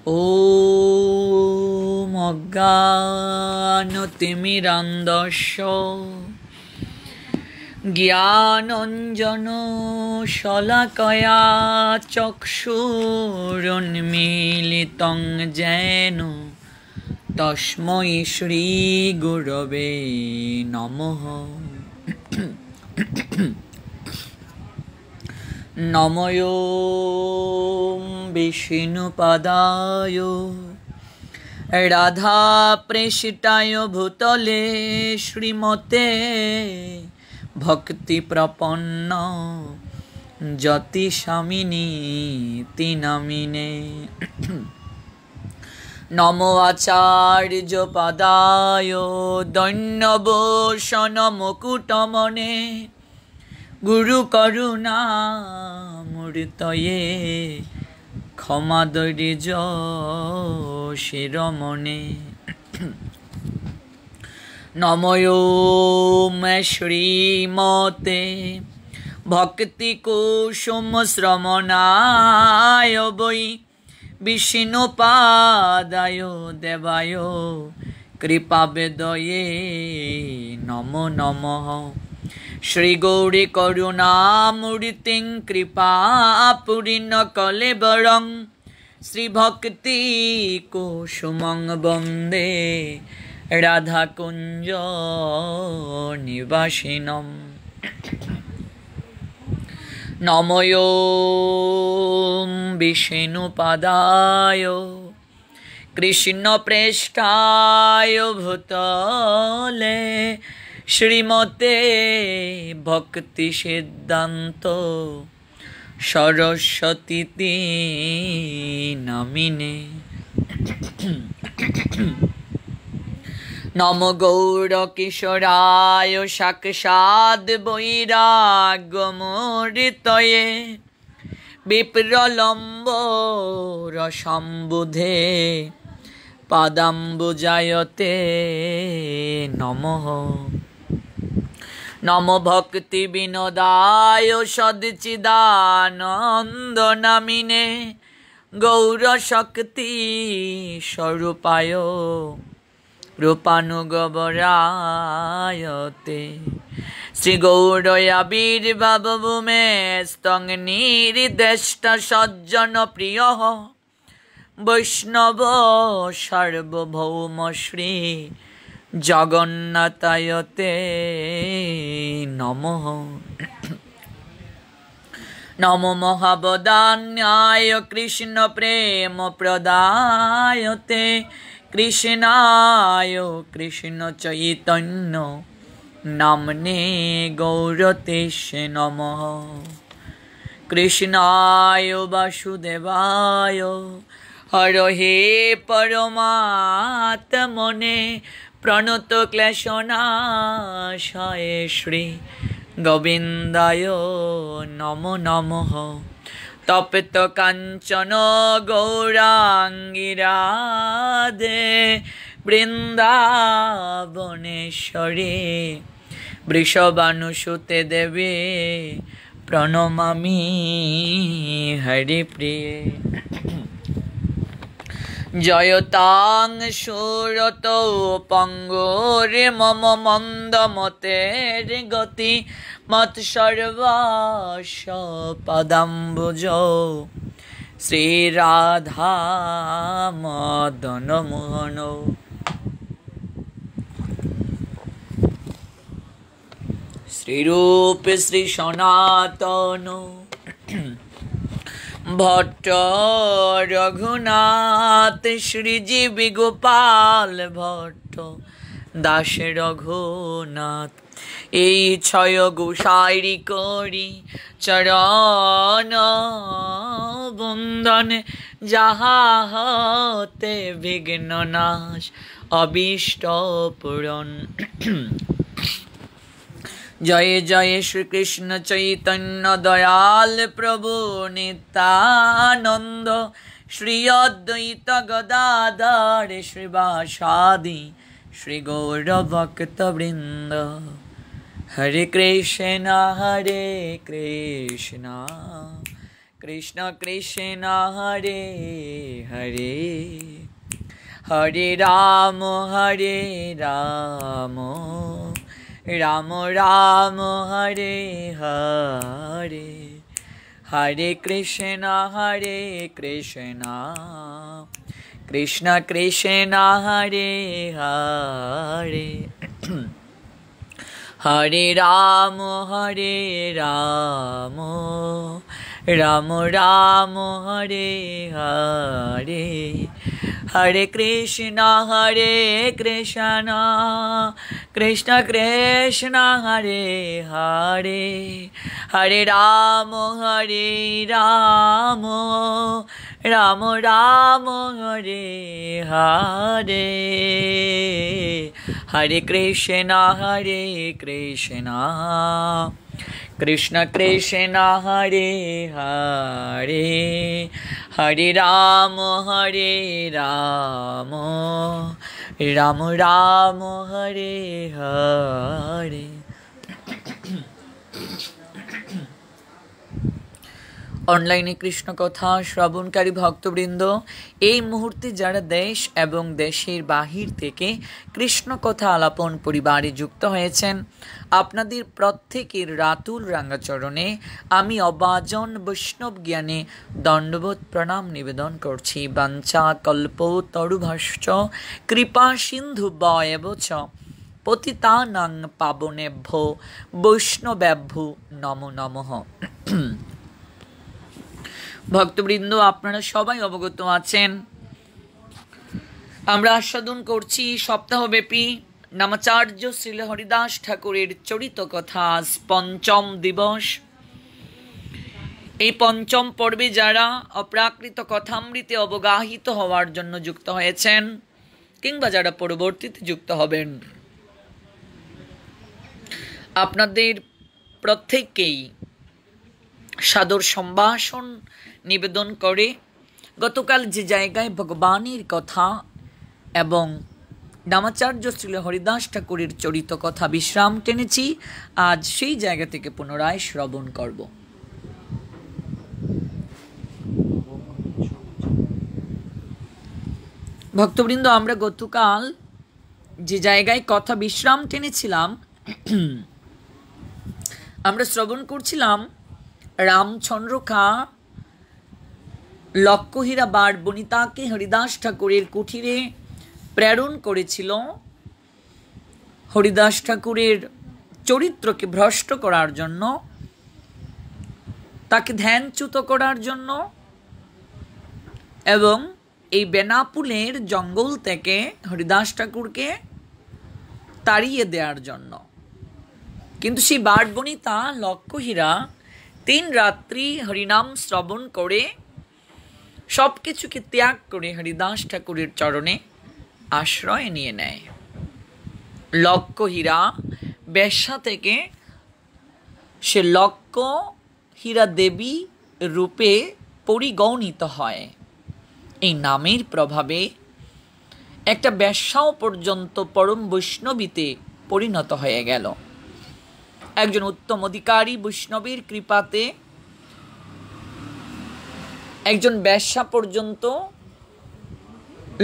ॐ अज्ञानतिमिरान्धस्य ज्ञानाञ्जनशलाकया चक्षुरुन्मीलितं येन तस्मै श्रीगुरवे नमः। नमो विष्णुपदाय राधाप्रेषिताय भूतले श्रीमते भक्तिप्रपन्न यतिषामिनीति नामिने। नमो आचार्यपदाय दैन्यवोशनमुकुटमने गुरुकरुणामूर्तये क्षमादरिज शिरोमणे। नमो श्रीमते भक्तिकुसुमश्रवणाय वै विष्णुपादाय देवाय कृपावेदये नमो नमः। श्री गौरी करुणामूर्तिं कृपापूर्णं कलेवरं श्री भक्ति कुसुमं वन्दे राधाकुञ्ज निवासिनं। नमो विष्णुपदाय कृष्णप्रेष्ठाय भूतले श्रीमते भक्ति सिद्धांत सरस्वती नामिने। नमो गौरकिशोराय साक्षाद् वैराग्यमूर्तये विप्रलम्बरसम्बुधे पादाम्बुजायते नमः। नमो भक्ति विनोदाय सच्चिदानंद नामिने गौरशक्ति स्वरूपाय रूपानुगवरायते। श्री गौरयाविर्भावभूमे स्तंग निर्देष्ट सज्जन प्रिय वैष्णव सार्वभौम श्री जगन्नाथायते नमः। नमो महावदान्याय कृष्ण प्रेम प्रदायते कृष्णाय कृष्ण चैतन्य नामने गौरतेशे नमः। कृष्णाय वासुदेवाय हरहे परमात्मने प्रणत क्लेशनाशाय श्री गोविंदाय नमो नमः। तप्त कांचन गौरांगी राधे वृंदावनेश्वरी वृषभानुसुते देवी प्रणमामि हरिप्रिये। जयतां सुरतो पंगोरे मम मंदमतेर गति मत्सर्वस्व पदाम्बुजौ श्रीराधा मदन मोहनौ। श्रीरूप श्री सनातन भट्ट रघुनाथ श्रीजीवी गोपाल भट्ट दास रघुनाथ এই ছয় গোসাইরি করি চরণ বন্দন যাহা হতে বিঘ্ন নাশ অবিষ্ট পূরণ। जय जय श्री कृष्ण चैतन्य दयाल प्रभु नित्यानंद श्री अद्वैत गदाधर श्रीवासादि श्री गौर भक्त वृंद। हरे कृष्ण कृष्ण कृष्ण हरे हरे हरे राम राम राम हरे हरे हरे कृष्ण कृष्ण कृष्ण हरे हरे हरे राम राम राम हरे हरे हरे कृष्ण कृष्ण कृष्ण हरे हरे हरे राम राम राम हरे हरे हरे कृष्ण कृष्ण कृष्ण हरे हरे हरे राम राम राम हरे हरे। অনলাইনে কৃষ্ণ কথা শ্রবণকারী ভক্তবৃন্দ, এই মুহূর্তে যারা দেশ এবং দেশের বাহির থেকে কৃষ্ণ কথা আলাপন পরিবারে যুক্ত হয়েছেন, আপনাদের প্রত্যেকের রাতুল রাঙ্গাচরণে আমি অবাজন বৈষ্ণব জ্ঞানে দণ্ডবোধ প্রণাম নিবেদন করছি। বাঞ্ছা কল্প তরুভাষ্য কৃপা সিন্ধু বয়ব চ পতিতানাং পাবনেভ্যো বৈষ্ণবেভ্যো নমো নমঃ। ভক্তবৃন্দ, আপনারা সবাই অবগত আছেন, আমরা আস্বাদন করছি সপ্তাহব্যাপী নামাচার্য শ্রীল হরিদাস ঠাকুরের চরিত কথা। আজ পঞ্চম দিবস। এই পঞ্চম পর্বে যারা অপ্রাকৃত কথামৃতে অবগাহিত হওয়ার জন্য যুক্ত হয়েছেন কিংবা যারা পরবর্তীতে যুক্ত হবেন, আপনাদের প্রত্যেককেই সাদর সম্ভাষণ নিবেদন করে গতকাল যে জায়গায় ভগবানের কথা এবং নামাচার্য শ্রীল হরিদাস ঠাকুরের চরিত কথা বিশ্রাম টেনেছি, আজ সেই জায়গা থেকে পুনরায় শ্রবণ করব। ভক্তবৃন্দ, আমরা গতকাল যে জায়গায় কথা বিশ্রাম টেনেছিলাম, আমরা শ্রবণ করছিলাম রামচন্দ্র খা লক্ষ্যহীরা বার বনিতাকে হরিদাস ঠাকুরের কুঠিরে প্রেরণ করেছিল হরিদাস ঠাকুরের চরিত্রকে ভ্রষ্ট করার জন্য, তাকে ধ্যানচ্যুত করার জন্য এবং এই বেনাপুলের জঙ্গল থেকে হরিদাস ঠাকুরকে তাড়িয়ে দেওয়ার জন্য। কিন্তু সেই বার বনিতা লক্ষ্যহীরা 3 রাত্রি হরিনাম শ্রবণ করে সব কিছুকে ত্যাগ করে হরিদাস ঠাকুরের চরণে আশ্রয় নিয়ে নেয়। লক্ষ্যহীরা বেশ্যা থেকে সে লক্ষ্যহীরা দেবী রূপে পরিগণিত হয়। এই নামের প্রভাবে একটা বেশ্যাও পর্যন্ত পরম বৈষ্ণবীতে পরিণত হয়ে গেল। একজন উত্তম অধিকারী বৈষ্ণবের কৃপাতে একজন বেশ্যা পর্যন্ত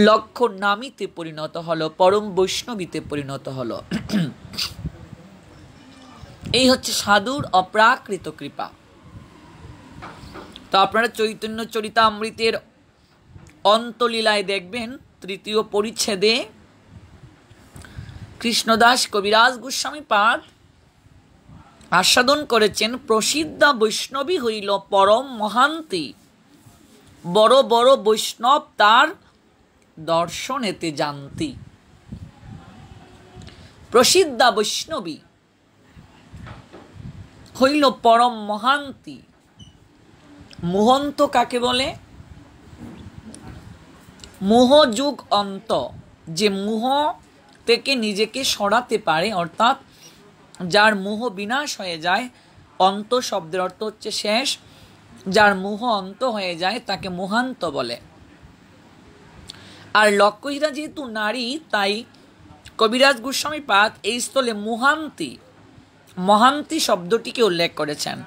লক্ষ্য নামিতে পরিণত হলো, পরম বৈষ্ণবীতে পরিণত হলো। এই হচ্ছে সাধুর অপ্রাকৃত কৃপা। তো আপনারা চৈতন্য চরিতামৃতের অন্তলীলায় দেখবেন 3য় পরিচ্ছেদে কৃষ্ণদাস কবিরাজ গোস্বামী পাদ আস্বাদন করেছেন, প্রসিদ্ধা বৈষ্ণবী হইল পরম মহান্তি, বড় বড় বৈষ্ণব তার দর্শনেতে জানতি। প্রসিদ্ধা বৈষ্ণবী হইল পরম মহান্তি। মুহন্ত কাকে বলে? মোহ যুগ অন্ত, যে মোহ থেকে নিজেকে সরাতে পারে, অর্থাৎ যার মোহ বিনাশ হয়ে যায়। অন্ত শব্দের অর্থ হচ্ছে শেষ। যার মোহ অন্ত হয়ে যায় তাকে মোহান্ত বলে। আর লক্ষ্যহীরা যেহেতু নারী, তাই কবিরাজ গোস্বামী পাদ এই স্থলে মহান্তি শব্দটিকে উল্লেখ করেছেন।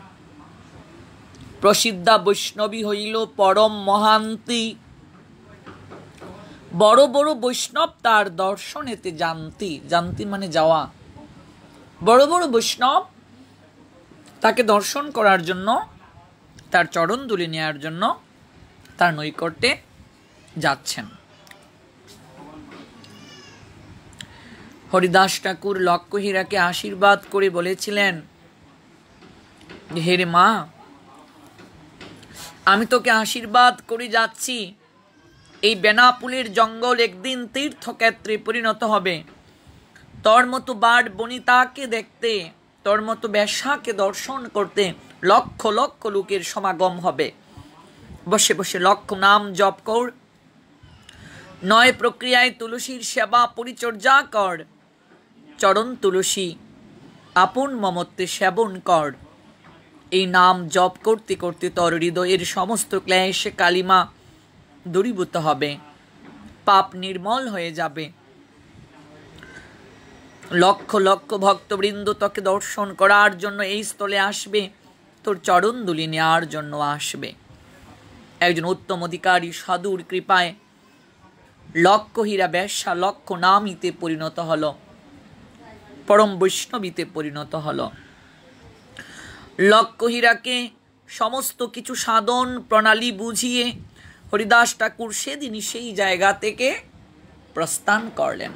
প্রসিদ্ধা বৈষ্ণবী হইল পরম মহান্তি, বড় বড় বৈষ্ণব তার দর্শনেতে জানতি। জানতি মানে যাওয়া। বড় বড় বৈষ্ণব তাকে দর্শন করার জন্য, তার চরণ ধুলি নেওয়ার জন্য তার নৈকট্যে যাচ্ছেন। হরিদাস ঠাকুর লক্ষ্মীহীরাকে আশীর্বাদ করে বলেছিলেন, হে রে মা, আমি তোকে আশীর্বাদ করে যাচ্ছি, এই বেনাপুলের জঙ্গল একদিন তীর্থক্ষেত্রে পরিণত হবে। তোর মতো বাট বনিতাকে দেখতে, তোর মতো বেশ্যাকে দর্শন করতে লক্ষ লক্ষ লোকের সমাগম হবে। বসে বসে লক্ষ নাম জপ কর, নয় প্রক্রিয়ায় তুলসীর সেবা পরিচর্যা কর, চরণ তুলসী আপন মমত্বে সেবন কর। এই নাম জপ করতে করতে তোর হৃদয়ের সমস্ত ক্লেশ কালিমা দূরীভূত হবে, পাপ নির্মল হয়ে যাবে। লক্ষ লক্ষ ভক্তবৃন্দ তোকে দর্শন করার জন্য এই স্থলে আসবে, তোর চরণ ধুলি নেওয়ার জন্য আসবে। একজন উত্তম অধিকারী সাধুর কৃপায় লক্ষ্মীহীরা বেশ্যা লক্ষ নামীতে পরিণত হল, পরম বৈষ্ণবীতে পরিণত হল। লক্ষ্মীহীরাকে সমস্ত কিছু সাধন প্রণালী বুঝিয়ে হরিদাস ঠাকুর সেদিনই সেই জায়গা থেকে প্রস্থান করলেন।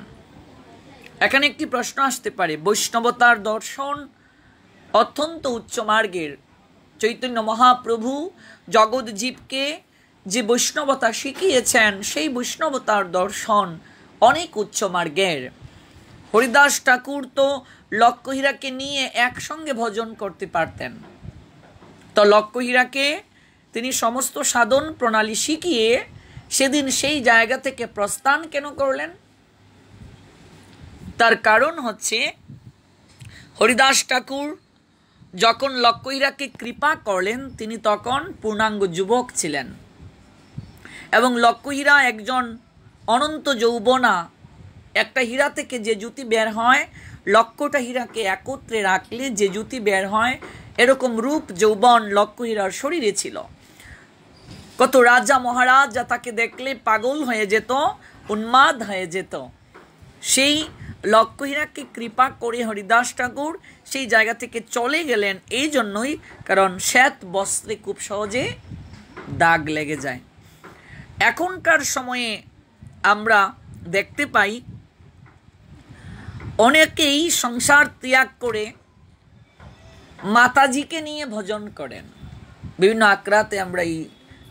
এখানে একটি প্রশ্ন আসতে পারে, বৈষ্ণবতার দর্শন অত্যন্ত উচ্চ মার্গের। চৈতন্য মহাপ্রভু জগৎ জীবকে যে বৈষ্ণবতা শিখিয়েছেন, সেই বৈষ্ণবতার দর্শন অনেক উচ্চ মার্গের। হরিদাস ঠাকুর তো লক্ষ্মীহীরাকে নিয়ে একসঙ্গে ভজন করতে পারতেন, তো লক্ষ্মীহীরাকে তিনি সমস্ত সাধন প্রণালী শিখিয়ে সেদিন সেই জায়গা থেকে প্রস্থান কেন করলেন? তার কারণ হচ্ছে, হরিদাস ঠাকুর যখন লক্ষ্মীহীরাকে কৃপা করলেন, তিনি তখন পূর্ণাঙ্গ যুবক ছিলেন এবং লক্ষ্মীহীরা একজন অনন্ত যৌবনা। একটা হীরা থেকে যে জ্যোতি বের হয়, লক্ষটা হীরাকে একত্রে রাখলে যে জ্যোতি বের হয়, এরকম রূপ যৌবন লক্ষ্মীহীরার শরীরে ছিল। কত রাজা মহারাজা তাকে দেখলে পাগল হয়ে যেত, উন্মাদ হয়ে যেত। সেই লক্ষ্মীহীরাকে কৃপা করে হরিদাস ঠাকুর সেই জায়গা থেকে চলে গেলেন এই জন্যই, কারণ শ্বেত বস্ত্রে খুব সহজে দাগ লেগে যায়। এখনকার সময়ে আমরা দেখতে পাই অনেকেই সংসার ত্যাগ করে মাতাজিকে নিয়ে ভজন করেন। বিভিন্ন আক্রাতে আমরা এই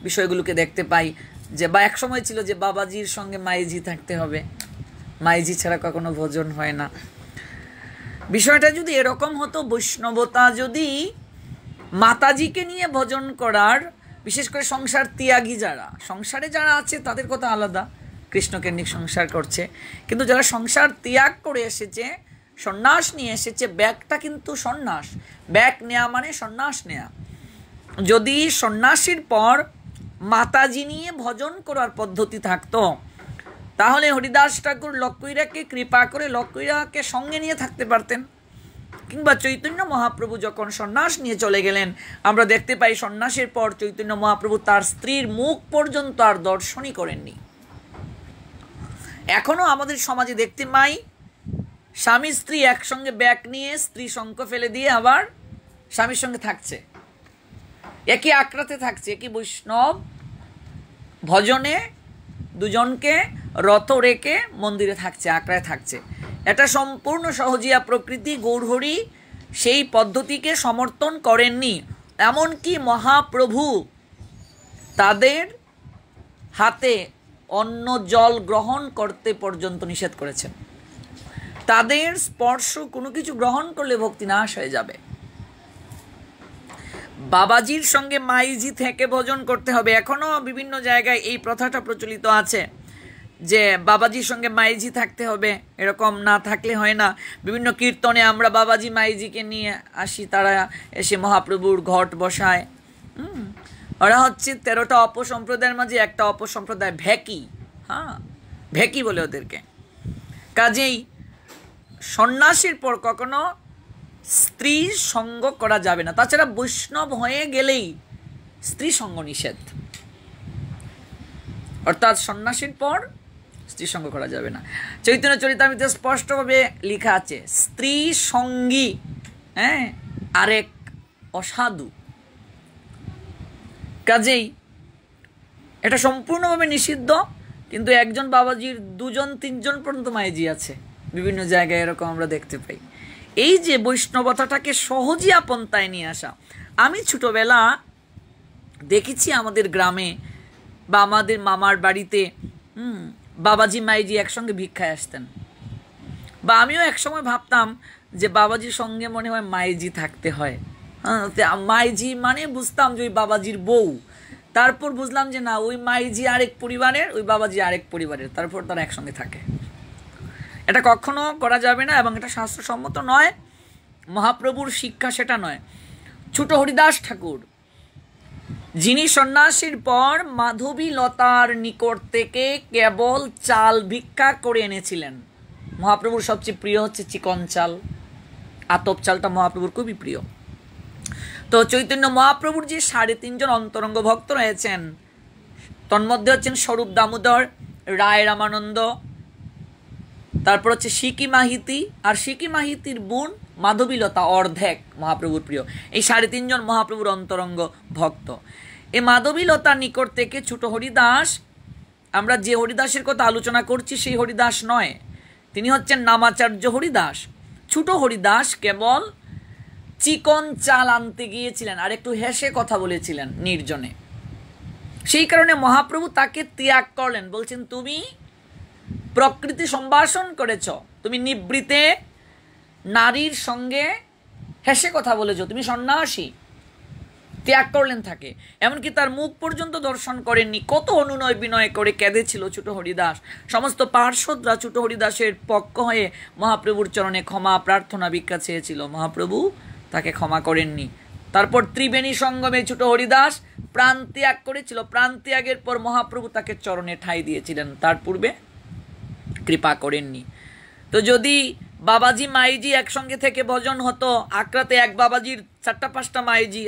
বিষয়গুলোকে দেখতে পাই, যে বা এক সময় ছিল যে বাবাজির সঙ্গে মাইজি থাকতে হবে, মাইজি ছাড়া কখনো ভজন হয় না। বিষয়টা যদি এরকম হতো, বৈষ্ণবতা যদি মাতাজিকে নিয়ে ভজন করার, বিশেষ করে সংসার ত্যাগী যারা, সংসারে যারা আছে তাদের কথা আলাদা, কৃষ্ণকেন্দ্রিক সংসার করছে, কিন্তু যারা সংসার ত্যাগ করে এসেছে, সন্ন্যাস নিয়ে এসেছে, ব্যাগটা কিন্তু সন্ন্যাস, ব্যাগ নেওয়া মানে সন্ন্যাস নেওয়া। যদি সন্ন্যাসীর পর মাতাজি নিয়ে ভজন করার পদ্ধতি থাকতো, তাহলে হরিদাস ঠাকুর লক্ষ্মীহীরাকে কৃপা করে লক্ষ্মীহীরাকে সঙ্গে নিয়ে থাকতে পারতেন। কিংবা চৈতন্য মহাপ্রভু যখন সন্ন্যাস নিয়ে চলে গেলেন, আমরা দেখতে পাই সন্ন্যাসের পর চৈতন্য মহাপ্রভু তার স্ত্রীর মুখ পর্যন্ত আর দর্শনই করেননি। এখনো আমাদের সমাজে দেখতে পাই স্বামী স্ত্রী একসঙ্গে ব্যাগ নিয়ে স্ত্রী শঙ্খ ফেলে দিয়ে আবার স্বামীর সঙ্গে থাকছে, একই আক্রাতে থাকছে, একই বৈষ্ণব ভজনে দুজনকে রত রেখে মন্দিরে থাকছে, আক্রায় থাকছে। এটা সম্পূর্ণ সহজিয়া প্রকৃতি। গৌরহরি সেই পদ্ধতিকে সমর্থন করেননি। এমনকি মহাপ্রভু তাদের হাতে অন্ন জল গ্রহণ করতে পর্যন্ত নিষেধ করেছেন। তাদের স্পর্শ কোনো কিছু গ্রহণ করলে ভক্তি নাশ হয়ে যাবে। বাবাজির সঙ্গে মাইজি থেকে ভজন করতে হবে। এখনো বিভিন্ন জায়গায় এই প্রথাটা প্রচলিত আছে যে বাবাজির সঙ্গে মাইজি থাকতে হবে, এরকম না থাকলে হয় না। বিভিন্ন কীর্তনে আমরা বাবাজি মাইজিকে নিয়ে আসি, তারা এসে মহাপ্রভুর ঘট বসায়। ওরা হচ্ছে 13টা অপসম্প্রদায়ের মাঝে একটা অপসম্প্রদায় ভেকি, ভেকি বলে ওদেরকে। কাজেই সন্ন্যাসীর পর কখনো স্ত্রীর সঙ্গ করা যাবে না। তাছাড়া বৈষ্ণব হয়ে গেলেই স্ত্রী সঙ্গ নিষেধ, অর্থাৎ সন্ন্যাসীর পর স্ত্রী সঙ্গ করা যাবে না। চৈতন্য চরিতামৃতে স্পষ্টভাবে লেখা আছে স্ত্রী সঙ্গী আরেক অসাধু। কাজেই এটা সম্পূর্ণভাবে নিষিদ্ধ। কিন্তু একজন বাবাজির 2-3 পর্যন্ত মাইজি আছে, বিভিন্ন জায়গায় এরকম আমরা দেখতে পাই। এই যে বৈষ্ণবতাটাকে সহজিয়া পন্থায় নিয়ে আসা। আমি ছোটবেলা দেখেছি আমাদের গ্রামে বা আমাদের মামার বাড়িতে বাবাজি মাইজি একসঙ্গে ভিক্ষায় আসতেন, বা আমিও একসময় ভাবতাম যে বাবাজির সঙ্গে মনে হয় মাইজি থাকতে হয়। মাইজি মানে বুঝতাম যে ওই বাবাজির বউ, তারপর বুঝলাম যে না, ওই মাইজি আরেক পরিবারের, ওই বাবাজি আরেক পরিবারের, তারপর তারা একসঙ্গে থাকে। এটা কখনো করা যাবে না এবং এটা শাস্ত্রসম্মত নয়, মহাপ্রভুর শিক্ষা সেটা নয়। ছোট হরিদাস ঠাকুর, যিনি সন্ন্যাসীর পর মাধবী লতার নিকট থেকে কেবল চাল ভিক্ষা করে এনেছিলেন। মহাপ্রভুর সবচেয়ে প্রিয় হচ্ছে চিকন চাল, আতপ চালটা মহাপ্রভুর খুবই প্রিয়। তো চৈতন্য মহাপ্রভুর যে 3.5 অন্তরঙ্গ ভক্ত রয়েছেন, তন্মধ্যে হচ্ছেন স্বরূপ দামোদর, রায় রামানন্দ, তারপর হচ্ছে সিকি মাহিতি, আর সিকি মাহিতির বোন মাধবীলতা অর্ধেক মহাপ্রভুর প্রিয়। এই 3.5 মহাপ্রভুর অন্তরঙ্গ ভক্ত। এই মাধবীলতার নিকট থেকে ছোট হরিদাস, আমরা যে হরিদাসের কথা আলোচনা করছি সেই হরিদাস নয়, তিনি হচ্ছেন নামাচার্য হরিদাস। ছোট হরিদাস কেবল চিকন চাল আনতে গিয়েছিলেন আর একটু হেসে কথা বলেছিলেন নির্জনে। সেই কারণে মহাপ্রভু তাকে ত্যাগ করলেন, বলছেন তুমি প্রকৃতি সম্ভাষণ করেছ, তুমি নিবৃতে নারীর সঙ্গে হেসে কথা বলেছ, তুমি সন্ন্যাসী। ত্যাগ করলেন তাকে, এমনকি তার মুখ পর্যন্ত দর্শন করেননি। কত অনুনয় বিনয় করে কেঁদেছিল ছোট হরিদাস। সমস্ত পার্শ্বদরা ছোট হরিদাসের পক্ষ হয়ে মহাপ্রভুর চরণে ক্ষমা প্রার্থনা ভিক্ষা চেয়েছিল, মহাপ্রভু তাকে ক্ষমা করেননি। তারপর ত্রিবেণী সঙ্গমে ছোট হরিদাস প্রাণ ত্যাগ করেছিল। প্রাণ ত্যাগের পর মহাপ্রভু তাকে চরণে ঠাঁই দিয়েছিলেন, তার পূর্বে কৃপা করেননি। তো যদি বাবাজি মাইজি একসঙ্গে থেকে ভজন হতো, আক্রাতে এক বাবাজির 4-5টা মাইজি,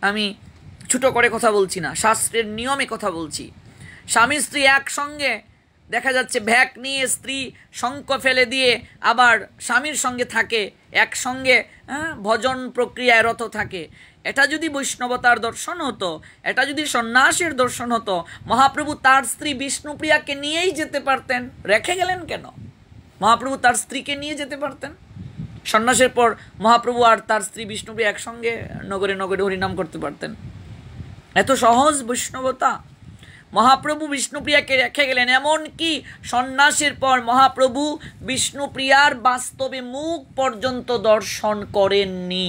আমি ছোট করে কথা বলছি না, শাস্ত্রের নিয়মে কথা বলছি। স্বামী স্ত্রী একসঙ্গে দেখা যাচ্ছে ভ্যাক নিয়ে স্ত্রী শঙ্খ ফেলে দিয়ে আবার স্বামীর সঙ্গে থাকে, একসঙ্গে ভজন প্রক্রিয়ায় রত থাকে। এটা যদি বৈষ্ণবতার দর্শন হতো, এটা যদি সন্ন্যাসের দর্শন হতো, মহাপ্রভু তার স্ত্রী বিষ্ণুপ্রিয়াকে নিয়েই যেতে পারতেন। রেখে গেলেন কেন? মহাপ্রভু তার স্ত্রীকে নিয়ে যেতে পারতেন। সন্ন্যাসের পর মহাপ্রভু আর তার স্ত্রী বিষ্ণুপ্রিয়া একসঙ্গে নগরে নগরে হরিনাম করতে পারতেন। এত সহজ বৈষ্ণবতা। মহাপ্রভু বিষ্ণুপ্রিয়াকে রেখে গেলেন, এমনকি সন্ন্যাসের পর মহাপ্রভু বিষ্ণুপ্রিয়ার বাস্তবে মুখ পর্যন্ত দর্শন করেননি।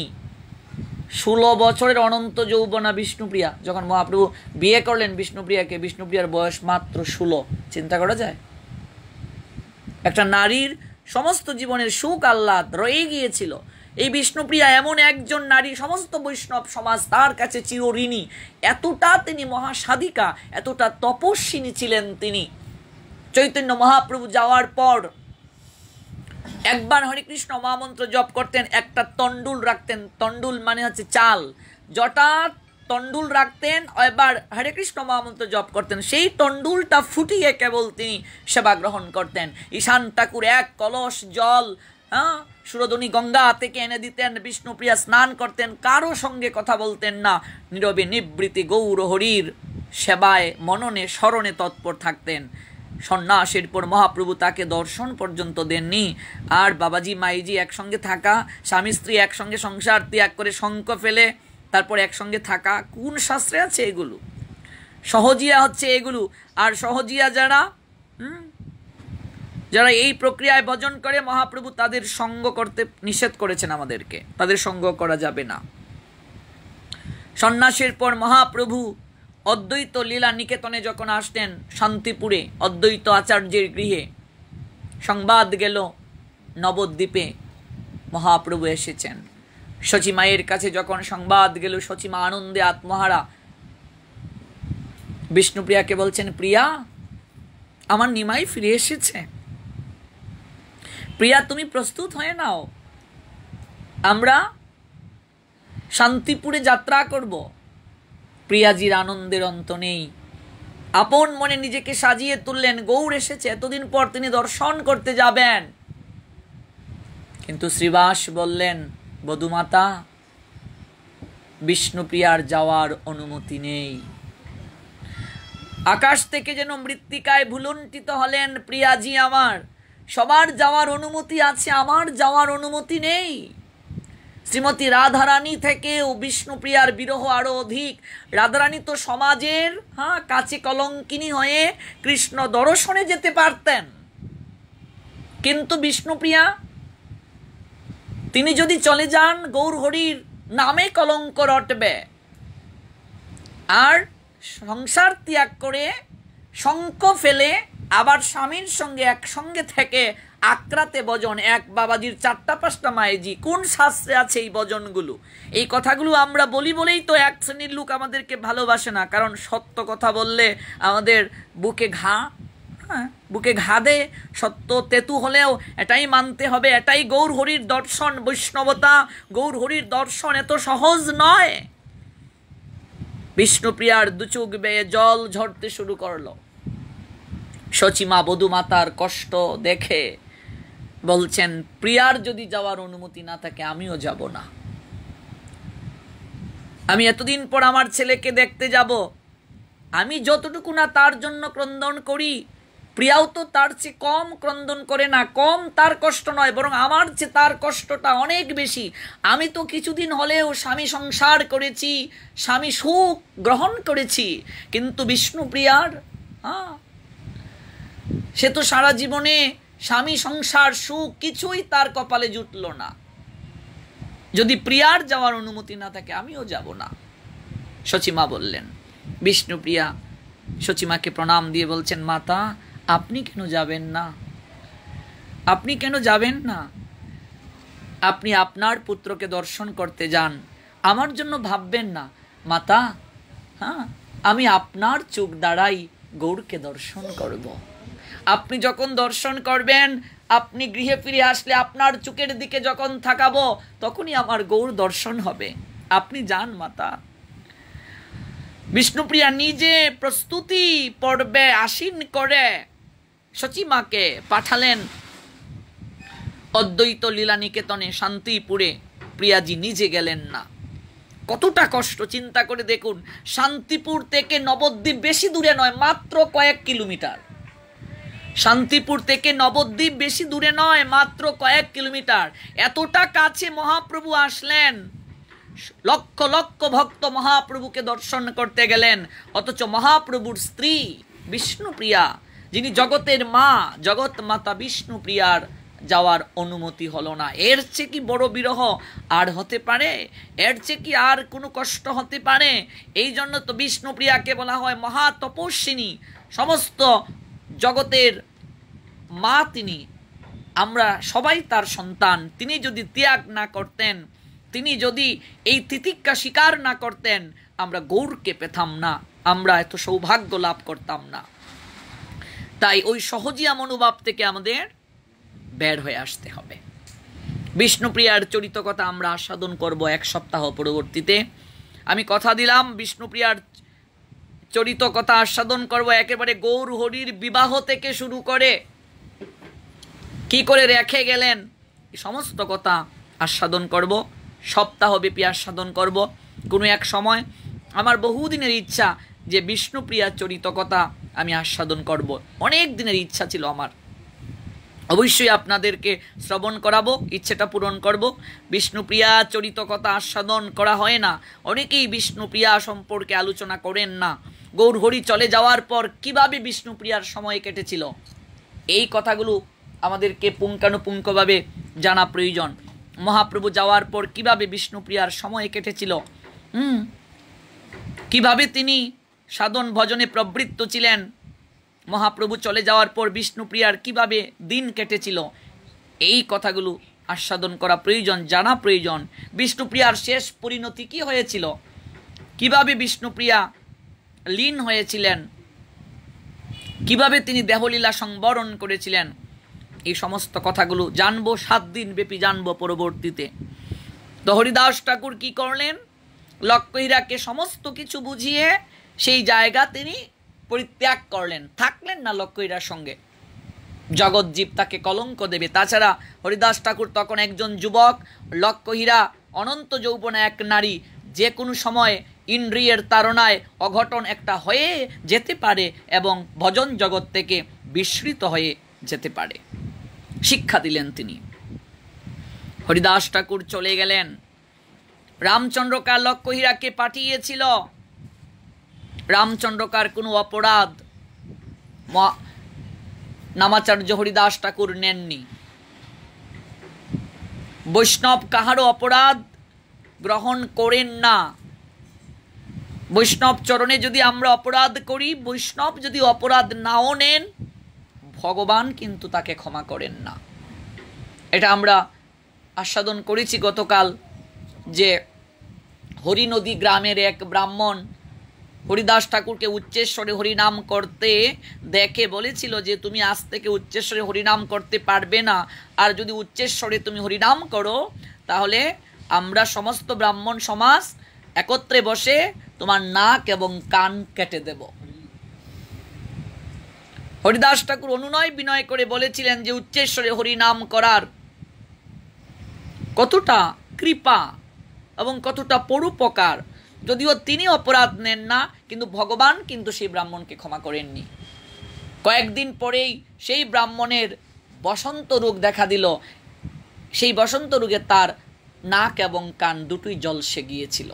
16 বছরের অনন্ত যৌবনা বিষ্ণুপ্রিয়া, যখন মহাপ্রভু বিয়ে করলেন বিষ্ণুপ্রিয়াকে, বিষ্ণুপ্রিয়ার বয়স মাত্র 16। চিন্তা করা যায়? একটা নারীর সমস্ত জীবনের সুখ আহ্লাদ রয়ে গিয়েছিল। এই বিষ্ণুপ্রিয়া এমন একজন নারী, সমস্ত বৈষ্ণব সমাজ তার কাছে চিরঋণী। এতটা তিনি মহাসাধিকা, এতটা তপস্বিনী ছিলেন তিনি। চৈতন্য মহাপ্রভু যাওয়ার পর একবার হরে কৃষ্ণ মহামন্ত্র জপ করতেন, একটা তন্ডুল রাখতেন। তন্ডুল মানে হচ্ছে চাল, জটা তন্ডুল রাখতেন, এবার হরে কৃষ্ণ মহামন্ত্র জপ করতেন। সেই তন্ডুলটা ফুটিয়ে কেবল তিনি সেবা গ্রহণ করতেন। ঈশান ঠাকুর এক কলস জল সুরধনী গঙ্গা থেকে এনে দিতেন, বিষ্ণুপ্রিয়া স্নান করতেন, কারো সঙ্গে কথা বলতেন না, নীরবে নিবৃত্তি গৌর হরির সেবায় মননে স্মরণে তৎপর থাকতেন। সন্ন্যাসের পর মহাপ্রভু তাকে দর্শন পর্যন্ত দেননি। আর বাবাজি মাইজি একসঙ্গে থাকা, স্বামী স্ত্রী একসঙ্গে সংসার ত্যাগ করে শঙ্খ ফেলে তারপর একসঙ্গে থাকা, কোন শাস্ত্রে আছে এগুলো? সহজিয়া হচ্ছে এগুলো। আর সহজিয়া যারা এই প্রক্রিয়ায় ভজন করে, মহাপ্রভু তাদের সঙ্গ করতে নিষেধ করেছেন আমাদেরকে, তাদের সঙ্গ করা যাবে না। সন্ন্যাসের পর মহাপ্রভু অদ্বৈত লীলা নিকেতনে যখন আসতেন, শান্তিপুরে অদ্বৈত আচার্যের গৃহে সংবাদ গেল নবদ্বীপে মহাপ্রভু এসেছেন। শচীমায়ের কাছে যখন সংবাদ গেল, শচীমা আনন্দে আত্মহারা, বিষ্ণুপ্রিয়াকে বলছেন, প্রিয়া আমার নিমাই ফিরে এসেছে, প্রিয়া তুমি প্রস্তুত হয়ে নাও, আমরা শান্তিপুরে যাত্রা করব। প্রিয়াজির আনন্দের অন্ত নেই। আপন মনে নিজেকে সাজিয়ে তুললেন, গৌর এসেছে, এতদিন পর তিনি দর্শন করতে যাবেন। কিন্তু শ্রীবাস বললেন, বধূমাতা, বিষ্ণুপ্রিয়ার যাওয়ার অনুমতি নেই। আকাশ থেকে যেন মৃত্তিকায় ভুলুণ্ঠিত হলেন, প্রিয়াজি আমার, সবার যাওয়ার অনুমতি আছে, আমার যাওয়ার অনুমতি নেই। শ্রীমতী রাধারানী থেকেও বিষ্ণুপ্রিয়ার বিরহ আরো অধিক। রাধারানী তো সমাজের কাছে কলঙ্কিনী হয়ে কৃষ্ণ দর্শনে যেতে পারতেন, কিন্তু বিষ্ণুপ্রিয়া তিনি যদি চলে যান, গৌর হরির নামে কলঙ্ক রটবে। আর সংসার ত্যাগ করে শঙ্খ ফেলে আবার স্বামীর সঙ্গে একসঙ্গে থেকে আক্রাতে ভজন, এক বাবাজির 4-5টা মায়েজি, কোন শাস্ত্রে আছে এই ভজনগুলো? এই কথাগুলো আমরা বলি বলেই তো এক শ্রেণীর লোক আমাদেরকে ভালোবাসে না, কারণ সত্য কথা বললে আমাদের বুকে ঘা দেয়। সত্য তেতু হলেও এটাই মানতে হবে, এটাই গৌর হরির দর্শন, বৈষ্ণবতা। গৌর হরির দর্শন এত সহজ নয়। বিষ্ণুপ্রিয়ার দুচোখ বেয়ে জল ঝরতে শুরু করলো। সচিমা বধূমাতার কষ্ট দেখে বলছেন, প্রিয়ার যদি যাওয়ার অনুমতি না থাকে আমিও যাব না। আমি এতদিন পর আমার ছেলেকে দেখতে যাব, আমি যতটুকু না তার জন্য ক্রন্দন করি, প্রিয়াও তো তার চেয়ে কম ক্রন্দন করে না। কম তার কষ্ট নয়, বরং আমার চেয়ে তার কষ্টটা অনেক বেশি। আমি তো কিছুদিন হলেও স্বামী সংসার করেছি, স্বামী সুখ গ্রহণ করেছি, কিন্তু বিষ্ণুপ্রিয়ার সে তো সারা জীবনে স্বামী সংসার সুখ কিছুই তার কপালে জুটল না। যদি প্রিয়ার যাওয়ার অনুমতি না থাকে আমিও যাব না। সচিমা বললেন। বিষ্ণুপ্রিয়া সচিমাকে প্রণাম দিয়ে বলছেন, মাতা, আপনি কেন যাবেন না? আপনি কেন যাবেন না? আপনি আপনার পুত্রকে দর্শন করতে যান, আমার জন্য ভাববেন না। মাতা, আমি আপনার চোখ দ্বারাই গৌরকে দর্শন করব। আপনি যখন দর্শন করবেন, আপনি গৃহে ফিরে আসলে আপনার চোখের দিকে যখন তাকাবো, তখনই আমার গৌর দর্শন হবে। আপনি যান মাতা। বিষ্ণুপ্রিয়া নিজে প্রস্তুতি পর্বে আসীন করে সচিমাকে পাঠালেন অদ্বৈত লীলা নিকেতনে শান্তিপুরে। প্রিয়াজি নিজে গেলেন না। কতটা কষ্ট চিন্তা করে দেখুন। শান্তিপুর থেকে নবদ্বীপ বেশি দূরে নয়, মাত্র কয়েক কিলোমিটার। শান্তিপুর থেকে নবদ্বীপ বেশি দূরে নয়, মাত্র কয়েক কিলোমিটার। এতটা কাছে মহাপ্রভু আসলেন, লক্ষ লক্ষ ভক্ত মহাপ্রভুকে দর্শন করতে গেলেন, অথচ মহাপ্রভুর স্ত্রী বিষ্ণুপ্রিয়া, যিনি জগতের মা, জগৎ মাতা বিষ্ণুপ্রিয়ার যাওয়ার অনুমতি হলো না। এর চেয়ে কি বড় বিরহ আর হতে পারে? এর চেয়ে কি আর কোনো কষ্ট হতে পারে? এই জন্য তো বিষ্ণুপ্রিয়াকে বলা হয় মহা তপস্বিনী, সমস্ত জগতের মা তিনি। আমরা সবাই তার সন্তান। তিনি যদি ত্যাগ না করতেন, তিনি যদি এই তিতিক্ষা স্বীকার না করতেন, আমরা গৌরকে পেতাম না, আমরা এত সৌভাগ্য লাভ করতাম না। তাই ওই সহজিয়া মনোভাব থেকে আমাদের বের হয়ে আসতে হবে। বিষ্ণুপ্রিয়ার চরিত কথা আমরা আস্বাদন করব এক সপ্তাহ পরবর্তীতে। আমি কথা দিলাম, বিষ্ণুপ্রিয়ার চরিত কথা আস্বাদন করব একেবারে গৌর হরির বিবাহ থেকে শুরু করে কি করে রেখে গেলেন, এই সমস্ত কথা আস্বাদন করব, সপ্তাহব্যাপী আস্বাদন করব। কোনো এক সময় আমার বহুদিনের ইচ্ছা যে বিষ্ণুপ্রিয়ার চরিত কথা আমি আস্বাদন করব, অনেক দিনের ইচ্ছা ছিল আমার। অবশ্যই আপনাদেরকে শ্রবণ করাবো, ইচ্ছেটা পূরণ করব। বিষ্ণুপ্রিয়া চরিত কথা আস্বাদন করা হয় না, অনেকেই বিষ্ণুপ্রিয়া সম্পর্কে আলোচনা করেন না। গৌর হরি চলে যাওয়ার পর কিভাবে বিষ্ণুপ্রিয়ার সময় কেটেছিল, এই কথাগুলো আমাদেরকে পুঙ্খানুপুঙ্খভাবে জানা প্রয়োজন। মহাপ্রভু যাওয়ার পর কিভাবে বিষ্ণুপ্রিয়ার সময় কেটেছিল, কিভাবে তিনি সাধন ভজনে প্রবৃত্ত ছিলেন, মহাপ্রভু চলে যাওয়ার পর বিষ্ণুপ্রিয়ার কিভাবে দিন কেটেছিল, এই কথাগুলো আস্বাদন করা প্রয়োজন, জানা প্রয়োজন। বিষ্ণুপ্রিয়ার শেষ পরিণতি কি হয়েছিল, কিভাবে বিষ্ণুপ্রিয়া লীন হয়েছিলেন, কিভাবে তিনি দেহলীলা সংবরণ করেছিলেন, এই সমস্ত কথাগুলো জানবো, 7 দিন ব্যাপী জানবো পরবর্তীতে। তো হরিদাস ঠাকুর কি করলেন, লক্ষ্মীহীরাকে সমস্ত কিছু বুঝিয়ে সেই জায়গা তিনি পরিত্যাগ করলেন, থাকলেন না লক্ষ্মীহীরার সঙ্গে। জগৎজীব তাকে কলঙ্ক দেবে। তাছাড়া হরিদাস ঠাকুর তখন একজন যুবক, লক্ষ্মীহীরা অনন্ত যৌবনা এক নারী, যে কোনো সময় ইন্দ্রিয়ের তাড়নায় অঘটন একটা হয়ে যেতে পারে এবং ভজন জগৎ থেকে বিস্মৃত হয়ে যেতে পারে। শিক্ষা দিলেন তিনি। হরিদাস ঠাকুর চলে গেলেন। রামচন্দ্রকার লক্ষ্মীহীরাকে পাঠিয়েছিল। রামচন্দ্রকার কোনো অপরাধ নামাচার্য হরিদাস ঠাকুর নেননি। বৈষ্ণব কাহারও অপরাধ গ্রহণ করেন না। বৈষ্ণব চরণে যদি আমরা অপরাধ করি, বৈষ্ণব যদি অপরাধ নাও নেন, ভগবান কিন্তু তাকে ক্ষমা করেন না। এটা আমরা আস্বাদন করেছি গতকাল, যে হরিনদী গ্রামের এক ব্রাহ্মণ হরিদাস ঠাকুরকে উচ্চেশ্বরে হরিনাম করতে দেখে বলেছিল যে তুমি আজ থেকে উচ্চেশ্বরে হরিনাম করতে পারবে না, আর যদি উচ্চেশ্বরে তুমি হরিনাম করো তাহলে আমরা সমস্ত ব্রাহ্মণ সমাজ একত্রে বসে তোমার নাক এবং কান কেটে দেব। হরিদাস ঠাকুর অনুনয় বিনয় করে বলেছিলেন যে উচ্চেশ্বরে হরিনাম করার কতটা কৃপা এবং কতটা পরোপকার, যদিও তিনি অপরাধ নেন না, কিন্তু ভগবান কিন্তু সেই ব্রাহ্মণকে ক্ষমা করেননি। কয়েকদিন পরেই সেই ব্রাহ্মণের বসন্ত রোগ দেখা দিল। সেই বসন্ত রোগে তার নাক এবং কান দুটোই জলসে গিয়েছিল।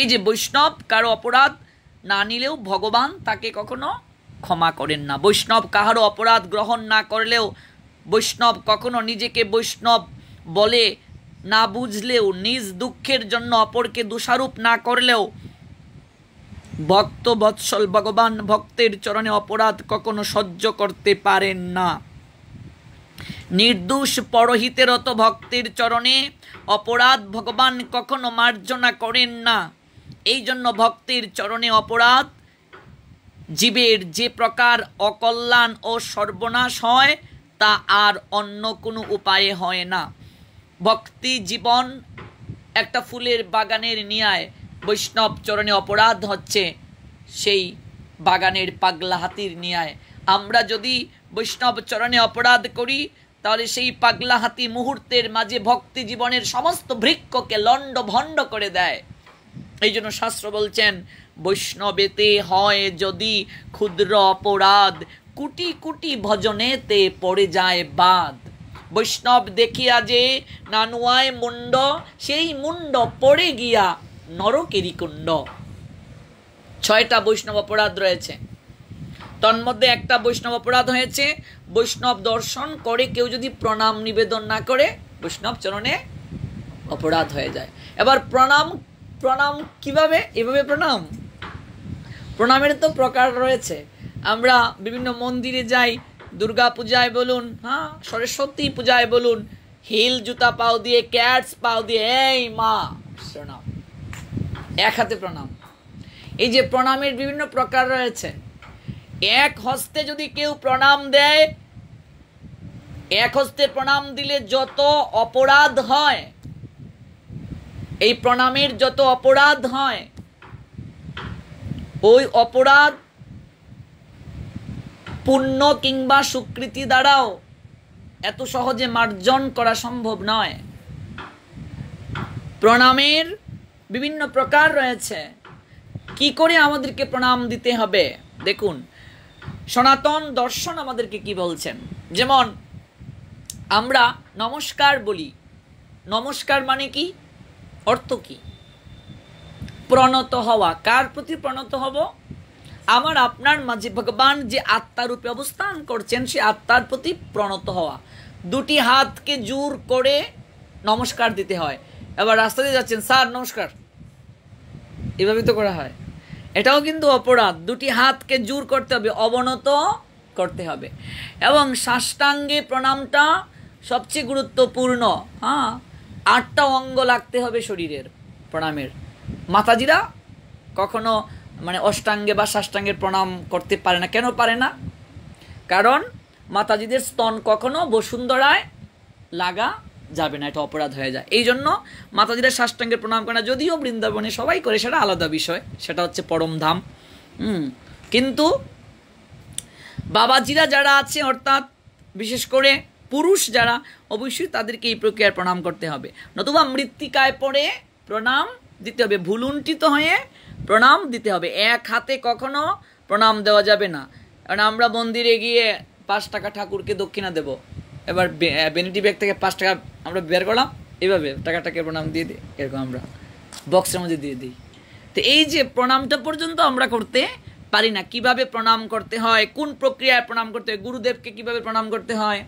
এই যে বৈষ্ণব কারো অপরাধ না নিলেও ভগবান তাকে কখনো ক্ষমা করেন না। বৈষ্ণব কাহারও অপরাধ গ্রহণ না করলেও, বৈষ্ণব কখনো নিজেকে বৈষ্ণব বলে না বুঝলেও, নিজ দুঃখের জন্য অপরকে দোষারোপ না করলেও, ভক্ত বৎসল ভগবান ভক্তের চরণে অপরাধ কখনো সহ্য করতে পারেন না। নির্দোষ পরহিতেরত ভক্তের চরণে অপরাধ ভগবান কখনো মার্জনা করেন না। এই জন্য ভক্তের চরণে অপরাধ জীবের যে প্রকার অকল্যাণ ও সর্বনাশ হয়, তা আর অন্য কোনো উপায়ে হয় না। ভক্তি জীবন একটা ফুলের বাগানের ন্যায়। বৈষ্ণব চরণে অপরাধ হচ্ছে সেই বাগানের পাগলা হাতির ন্যায়। আমরা যদি বৈষ্ণব চরণে অপরাধ করি, তাহলে সেই পাগলা হাতি মুহূর্তের মাঝে ভক্তি জীবনের সমস্ত বৃক্ষকে লণ্ড ভণ্ড করে দেয়। এই জন্য শাস্ত্র বলছেন, বৈষ্ণবেতে হয় যদি ক্ষুদ্র অপরাধ, কুটি কুটি ভজনেতে পড়ে যায় বাদ। বৈষ্ণব দেখিয়া যে নানুয়ায় মুন্ড, সেই মুন্ড পড়ে গিয়া নরকেরই কুণ্ড। 6টা বৈষ্ণব অপরাধ রয়েছে। তন্মধ্যে একটা বৈষ্ণব অপরাধ হয়েছে, বৈষ্ণব দর্শন করে কেউ যদি প্রণাম নিবেদন না করে, বৈষ্ণব চরণে অপরাধ হয়ে যায়। এবার প্রণাম কিভাবে? এভাবে প্রণামের তো প্রকার রয়েছে। আমরা বিভিন্ন মন্দিরে যাই, দুর্গা পূজায় বলুন, সরস্বতী পূজায় বলুন, হিল জুতা পাও দিয়ে, ক্যাটস পাও দিয়ে, এই মা প্রণাম, এক হাতে প্রণাম। এই যে প্রণামের বিভিন্ন প্রকার রয়েছে। এক হস্তে যদি কেউ প্রণাম দেয়, এক হস্তে প্রণাম দিলে যত অপরাধ হয়, এই প্রণামের যত অপরাধ হয়, ওই অপরাধ পুণ্য কিংবা স্বীকৃতি দ্বারাও এত সহজে মার্জন করা সম্ভব নয়। প্রণামের বিভিন্ন প্রকার রয়েছে। কি করে আমাদেরকে প্রণাম দিতে হবে? দেখুন, সনাতন দর্শন আমাদেরকে কি বলছেন। যেমন আমরা নমস্কার বলি। নমস্কার মানে কি? অর্থ কি? প্রণত হওয়া। কার প্রতি প্রণত হব? আমার আপনার মাঝে ভগবান যে আত্মারূপে অবস্থান করছেন, সে আত্মার প্রতি প্রণত হওয়া। দুটি হাতকে জোর করে নমস্কার দিতে হয়। এবার রাস্তা দিয়ে যাচ্ছেন, স্যার নমস্কার, এভাবে তো করা হয়। এটাও কিন্তু অপরাধ। দুটি হাতকে জোর করতে হবে, অবনত করতে হবে। এবং সাষ্টাঙ্গে প্রণামটা সবচেয়ে গুরুত্বপূর্ণ। 8টা অঙ্গ লাগতে হবে শরীরের প্রণামের। মাতাজিরা কখনো অষ্টাঙ্গে বা সাষ্টাঙ্গের প্রণাম করতে পারে না। কেন পারে না? কারণ মাতাজিদের স্তন কখনো বসুন্ধরায় লাগা যাবে না, এটা অপরাধ হয়ে যায়। এই জন্য মাতাজিরা সাষ্টাঙ্গে প্রণাম করে না, যদিও বৃন্দাবনে সবাই করে, সেটা আলাদা বিষয়, সেটা হচ্ছে পরমধাম। কিন্তু বাবাজিরা যারা আছে, অর্থাৎ বিশেষ করে পুরুষ যারা, অবশ্যই তাদেরকে এই প্রক্রিয়ায় প্রণাম করতে হবে, নতুবা মৃত্তিকায় পড়ে প্রণাম দিতে হবে, ভুলুণ্ঠিত হয়ে প্রণাম দিতে হবে। এক হাতে কখনো প্রণাম দেওয়া যাবে না। কারণ আমরা মন্দিরে গিয়ে 5 টাকা ঠাকুরকে দক্ষিণা দেব, এবার বেনিটি ব্যাগ থেকে 5 টাকা আমরা বের করলাম, এইভাবে টাকাটাকে প্রণাম দিয়ে দিই, এরকম আমরা বক্সের মধ্যে দিয়ে দিই। তো এই যে প্রণামটা পর্যন্ত আমরা করতে পারি না। কিভাবে প্রণাম করতে হয়, কোন প্রক্রিয়ায় প্রণাম করতে হয়, গুরুদেবকে কিভাবে প্রণাম করতে হয়,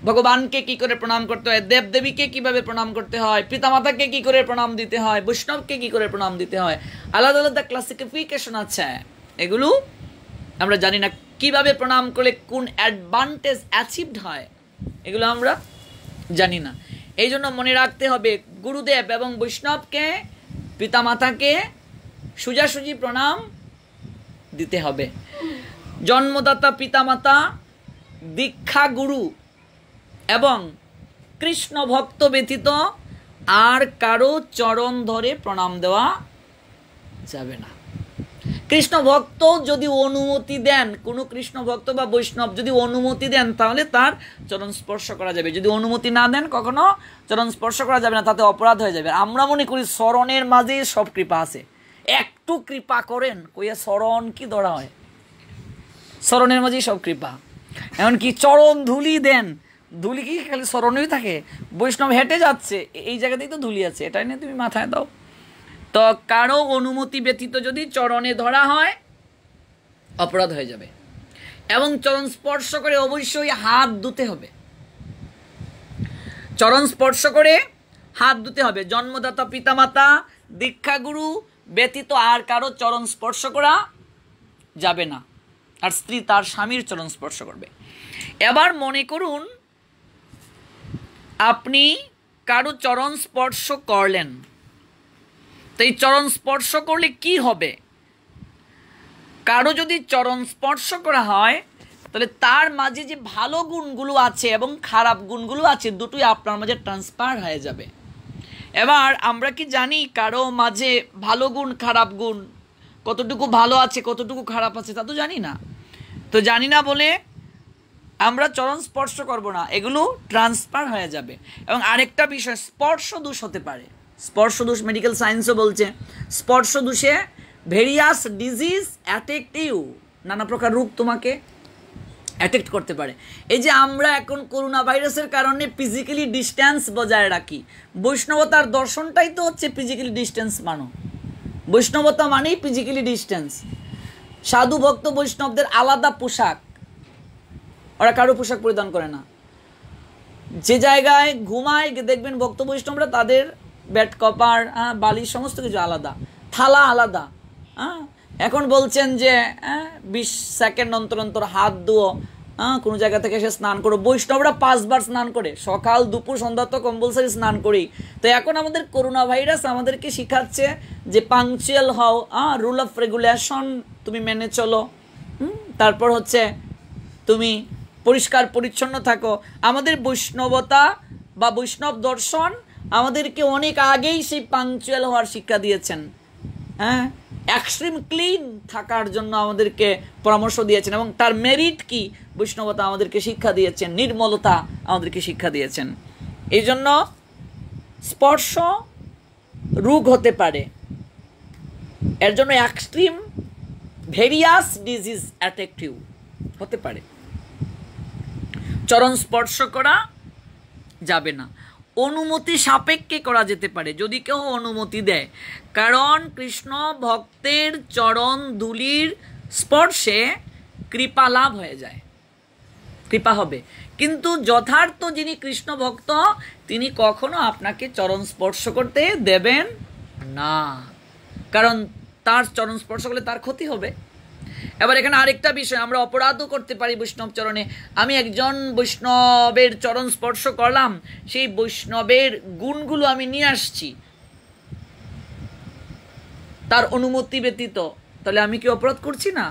ভগবানকে কি করে প্রণাম করতে হয়, দেবদেবীকে কিভাবে প্রণাম করতে হয়, পিতামাতাকে কি করে প্রণাম দিতে হয়, বৈষ্ণবকে কি করে প্রণাম দিতে হয়, আলাদা আলাদা ক্লাসিফিকেশন আছে, এগুলো আমরা জানি না। কিভাবে প্রণাম করলে কোন অ্যাডভান্টেজ অ্যাচিভড হয়, এগুলো আমরা জানি না। এই জন্য মনে রাখতে হবে, গুরুদেব এবং বৈষ্ণবকে, পিতামাতাকে সোজাসুজি প্রণাম দিতে হবে। জন্মদাতা পিতামাতা, দীক্ষা গুরু এবং কৃষ্ণ ভক্ত ব্যতীত আর কারো চরণ ধরে প্রণাম দেওয়া যাবে না। কৃষ্ণ ভক্ত যদি অনুমতি দেন, কোনো কৃষ্ণ ভক্ত বা বৈষ্ণব যদি অনুমতি দেন, তাহলে তার চরণ স্পর্শ করা যাবে। যদি অনুমতি না দেন, কখনো চরণ স্পর্শ করা যাবে না, তাতে অপরাধ হয়ে যাবে। আমরা মনে করি শরণের মাঝে সব কৃপা আছে, একটু কৃপা করেন, কইয়া শরণ কি ধরা হয়? শরণের মাঝেই সব কৃপা। এমনকি চরণ ধুলি দেন, ধুলি কি খালি শরণেই থাকে? বৈষ্ণব হেঁটে যাচ্ছে, এই জায়গাতেই তো ধুলি আছে, এটাই নিয়ে তুমি মাথায় দাও। তো কারো অনুমতি ব্যতীত যদি চরণে ধরা হয়, অপরাধ হয়ে যাবে। এবং চরণ স্পর্শ করে অবশ্যই হাত ধুতে হবে, চরণ স্পর্শ করে হাত ধুতে হবে। জন্মদাতা পিতামাতা, দীক্ষাগুরু ব্যতীত আর কারো চরণ স্পর্শ করা যাবে না। আর স্ত্রী তার স্বামীর চরণ স্পর্শ করবে। এবার মনে করুন আপনি কারো চরণ স্পর্শ করলেন, তো এই চরণ স্পর্শ করলে কি হবে? কারো যদি চরণ স্পর্শ করা হয়, তাহলে তার মাঝে যে ভালো গুণগুলো আছে এবং খারাপ গুণগুলো আছে, দুটোই আপনার মাঝে ট্রান্সফার হয়ে যাবে। এবার আমরা কি জানি কারো মাঝে ভালো গুণ খারাপ গুণ, কতটুকু ভালো আছে কতটুকু খারাপ আছে, তা তো জানি না। তো জানি না বলে আমরা চরণ স্পর্শ করব না, এগুলো ট্রান্সফার হয়ে যাবে। এবং আরেকটা বিষয়, স্পর্শ দোষ হতে পারে। স্পর্শ দোষ মেডিকেল সায়েন্সও বলছে, স্পর্শ দোষে ভেরিয়াস ডিজিজ অ্যাটেক্ট ইউ, নানা প্রকার রোগ তোমাকে অ্যাটেক্ট করতে পারে। এই যে আমরা এখন করোনা ভাইরাসের কারণে ফিজিক্যালি ডিস্টেন্স বজায় রাখি, বৈষ্ণবতার দর্শনটাই তো হচ্ছে ফিজিক্যালি ডিস্টেন্স মানো। বৈষ্ণবতা মানেই ফিজিক্যালি ডিস্টেন্স। সাধু ভক্ত বৈষ্ণবদের আলাদা পোশাক, ওরা কারো পোশাক পরিধান করে না। যে জায়গায় ঘুমায় দেখবেন ভক্ত বৈষ্ণবরা, তাদের বেড কভার, বালিশ, সমস্ত কিছু আলাদা, থালা আলাদা। এখন বলছেন যে 20 সেকেন্ড অন্তর অন্তর হাত ধুও, কোনো জায়গা থেকে এসে স্নান করো। বৈষ্ণবরা 5 বার স্নান করে, সকাল দুপুর সন্ধ্যা তো কম্পালসারি স্নান করি। তো এখন আমাদের করোনা ভাইরাস আমাদেরকে শিখাচ্ছে যে পাংচুয়াল হও, রুল অফ রেগুলেশন তুমি মেনে চলো, তারপর হচ্ছে তুমি পরিষ্কার পরিচ্ছন্ন থাকো। আমাদের বৈষ্ণবতা বা বৈষ্ণব দর্শন আমাদেরকে অনেক আগেই সেই পাংচুয়াল হওয়ার শিক্ষা দিয়েছেন, এক্সট্রিম ক্লিন থাকার জন্য আমাদেরকে পরামর্শ দিয়েছেন। এবং তার মেরিট কি, বৈষ্ণবতা আমাদেরকে শিক্ষা দিয়েছেন, নির্মলতা আমাদেরকে শিক্ষা দিয়েছেন। এই জন্য স্পর্শ রোগ হতে পারে, এর জন্য এক্সট্রিম ভেরিয়াস ডিজিজ অ্যাটেক্টিভ হতে পারে। চরণ স্পর্শ করা যাবে না, অনুমতি সাপেক্ষে করা যেতে পারে, যদি কেউ অনুমতি দেয়। কারণ কৃষ্ণ ভক্তের চরণ ধুলির স্পর্শে কৃপা লাভ হয়ে যায়, কৃপা হবে। কিন্তু যথার্থ যিনি কৃষ্ণ ভক্ত, তিনি কখনো আপনাকে চরণ স্পর্শ করতে দেবেন না, কারণ তার চরণ স্পর্শ করলে তার ক্ষতি হবে। এবার এখানে আরেকটা বিষয়, আমরা অপরাধও করতে পারি বৈষ্ণব চরণে। আমি একজন বৈষ্ণবের চরণ স্পর্শ করলাম, সেই বৈষ্ণবের গুণগুলো আমি নিয়ে আসছি তার অনুমতি ব্যতীত, তাহলে আমি কি অপরাধ করছি না?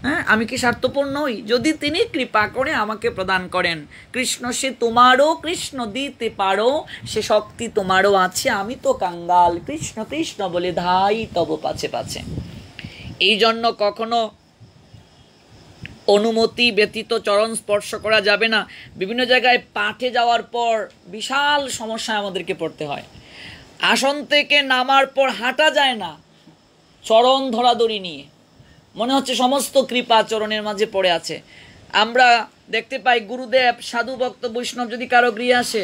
হ্যাঁ, আমি কি স্বার্থপর নই? যদি তিনি কৃপা করে আমাকে প্রদান করেন, কৃষ্ণ সে তোমারও, কৃষ্ণ দিতে পারো, সে শক্তি তোমারও আছে, আমি তো কাঙ্গাল, কৃষ্ণ কৃষ্ণ বলে ধাই তব পাছে পাছে। এই জন্য কখনো অনুমতি ব্যতীত চরণ স্পর্শ করা যাবে না। বিভিন্ন জায়গায় পাঠে যাওয়ার পর বিশাল সমস্যায় আমাদেরকে পড়তে হয়। আসন থেকে নামার পর হাঁটা যায় না, চরণ ধরাধরি নিয়ে, মনে হচ্ছে সমস্ত কৃপা চরণের মাঝে পড়ে আছে। আমরা দেখতে পাই গুরুদেব, সাধু ভক্ত বৈষ্ণব যদি কারো গৃহে আসে,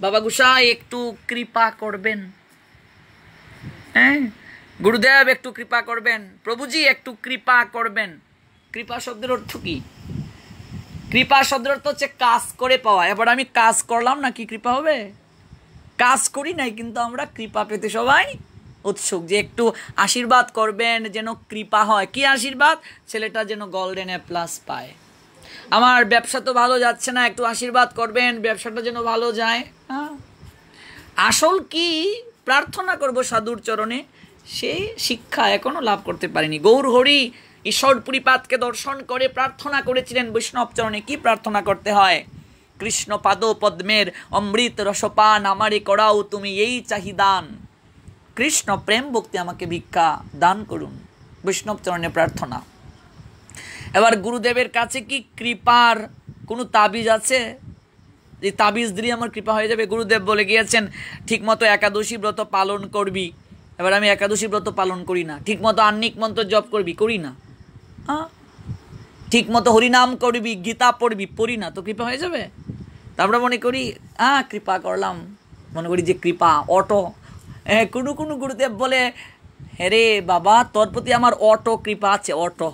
বাবা গোসাই একটু কৃপা করবেন, হ্যাঁ গুরুদেব একটু কৃপা করবেন, প্রভুজি একটু কৃপা করবেন। কৃপা শব্দের অর্থ কি? কৃপা শব্দের অর্থ হচ্ছে কাজ করে পাওয়া। এবার আমি কাজ করলাম না, কি কৃপা হবে? কাজ করি নাই, কিন্তু আমরা কৃপা পেতে সবাই উৎসুক, যে একটু আশীর্বাদ করবেন যেন কৃপা হয়। কি আশীর্বাদ? ছেলেটা যেন গোল্ডেন এ প্লাস পায়। আমার ব্যবসা তো ভালো যাচ্ছে না, একটু আশীর্বাদ করবেন ব্যবসাটা যেন ভালো যায়। হ্যাঁ, আসল কি প্রার্থনা করব সাধুর চরণে, সেই শিক্ষা এখনো লাভ করতে পারিনি। গৌর হরি ঈশ্বর পুরীপাতকে দর্শন করে প্রার্থনা করেছিলেন বৈষ্ণব চরণে। কি প্রার্থনা করতে হয়? কৃষ্ণ পাদ পদ্মের অমৃত রসপান আমারে করাও তুমি, এই চাহিদান। কৃষ্ণ প্রেম ভক্তি আমাকে ভিক্ষা দান করুন, বৈষ্ণব চরণে প্রার্থনা। এবার গুরুদেবের কাছে কি কৃপার কোনো তাবিজ আছে, যে তাবিজ দিলে আমার কৃপা হয়ে যাবে? গুরুদেব বলে গিয়েছেন ঠিকমতো একাদশী ব্রত পালন করবি। এবার আমি একাদশী ব্রত পালন করি না। ঠিকমতো আহ্নিক মন্ত্র জপ করবি, করি না। ঠিকমতো হরিনাম করবি, গীতা পড়বি, পড়ি না, তো কৃপা হয়ে যাবে? তা আমরা মনে করি কৃপা করলাম, মনে করি যে কৃপা অটো। কোনো কোনো গুরুদেব বলে, রে বাবা তোর প্রতি আমার অটো কৃপা আছে, অটো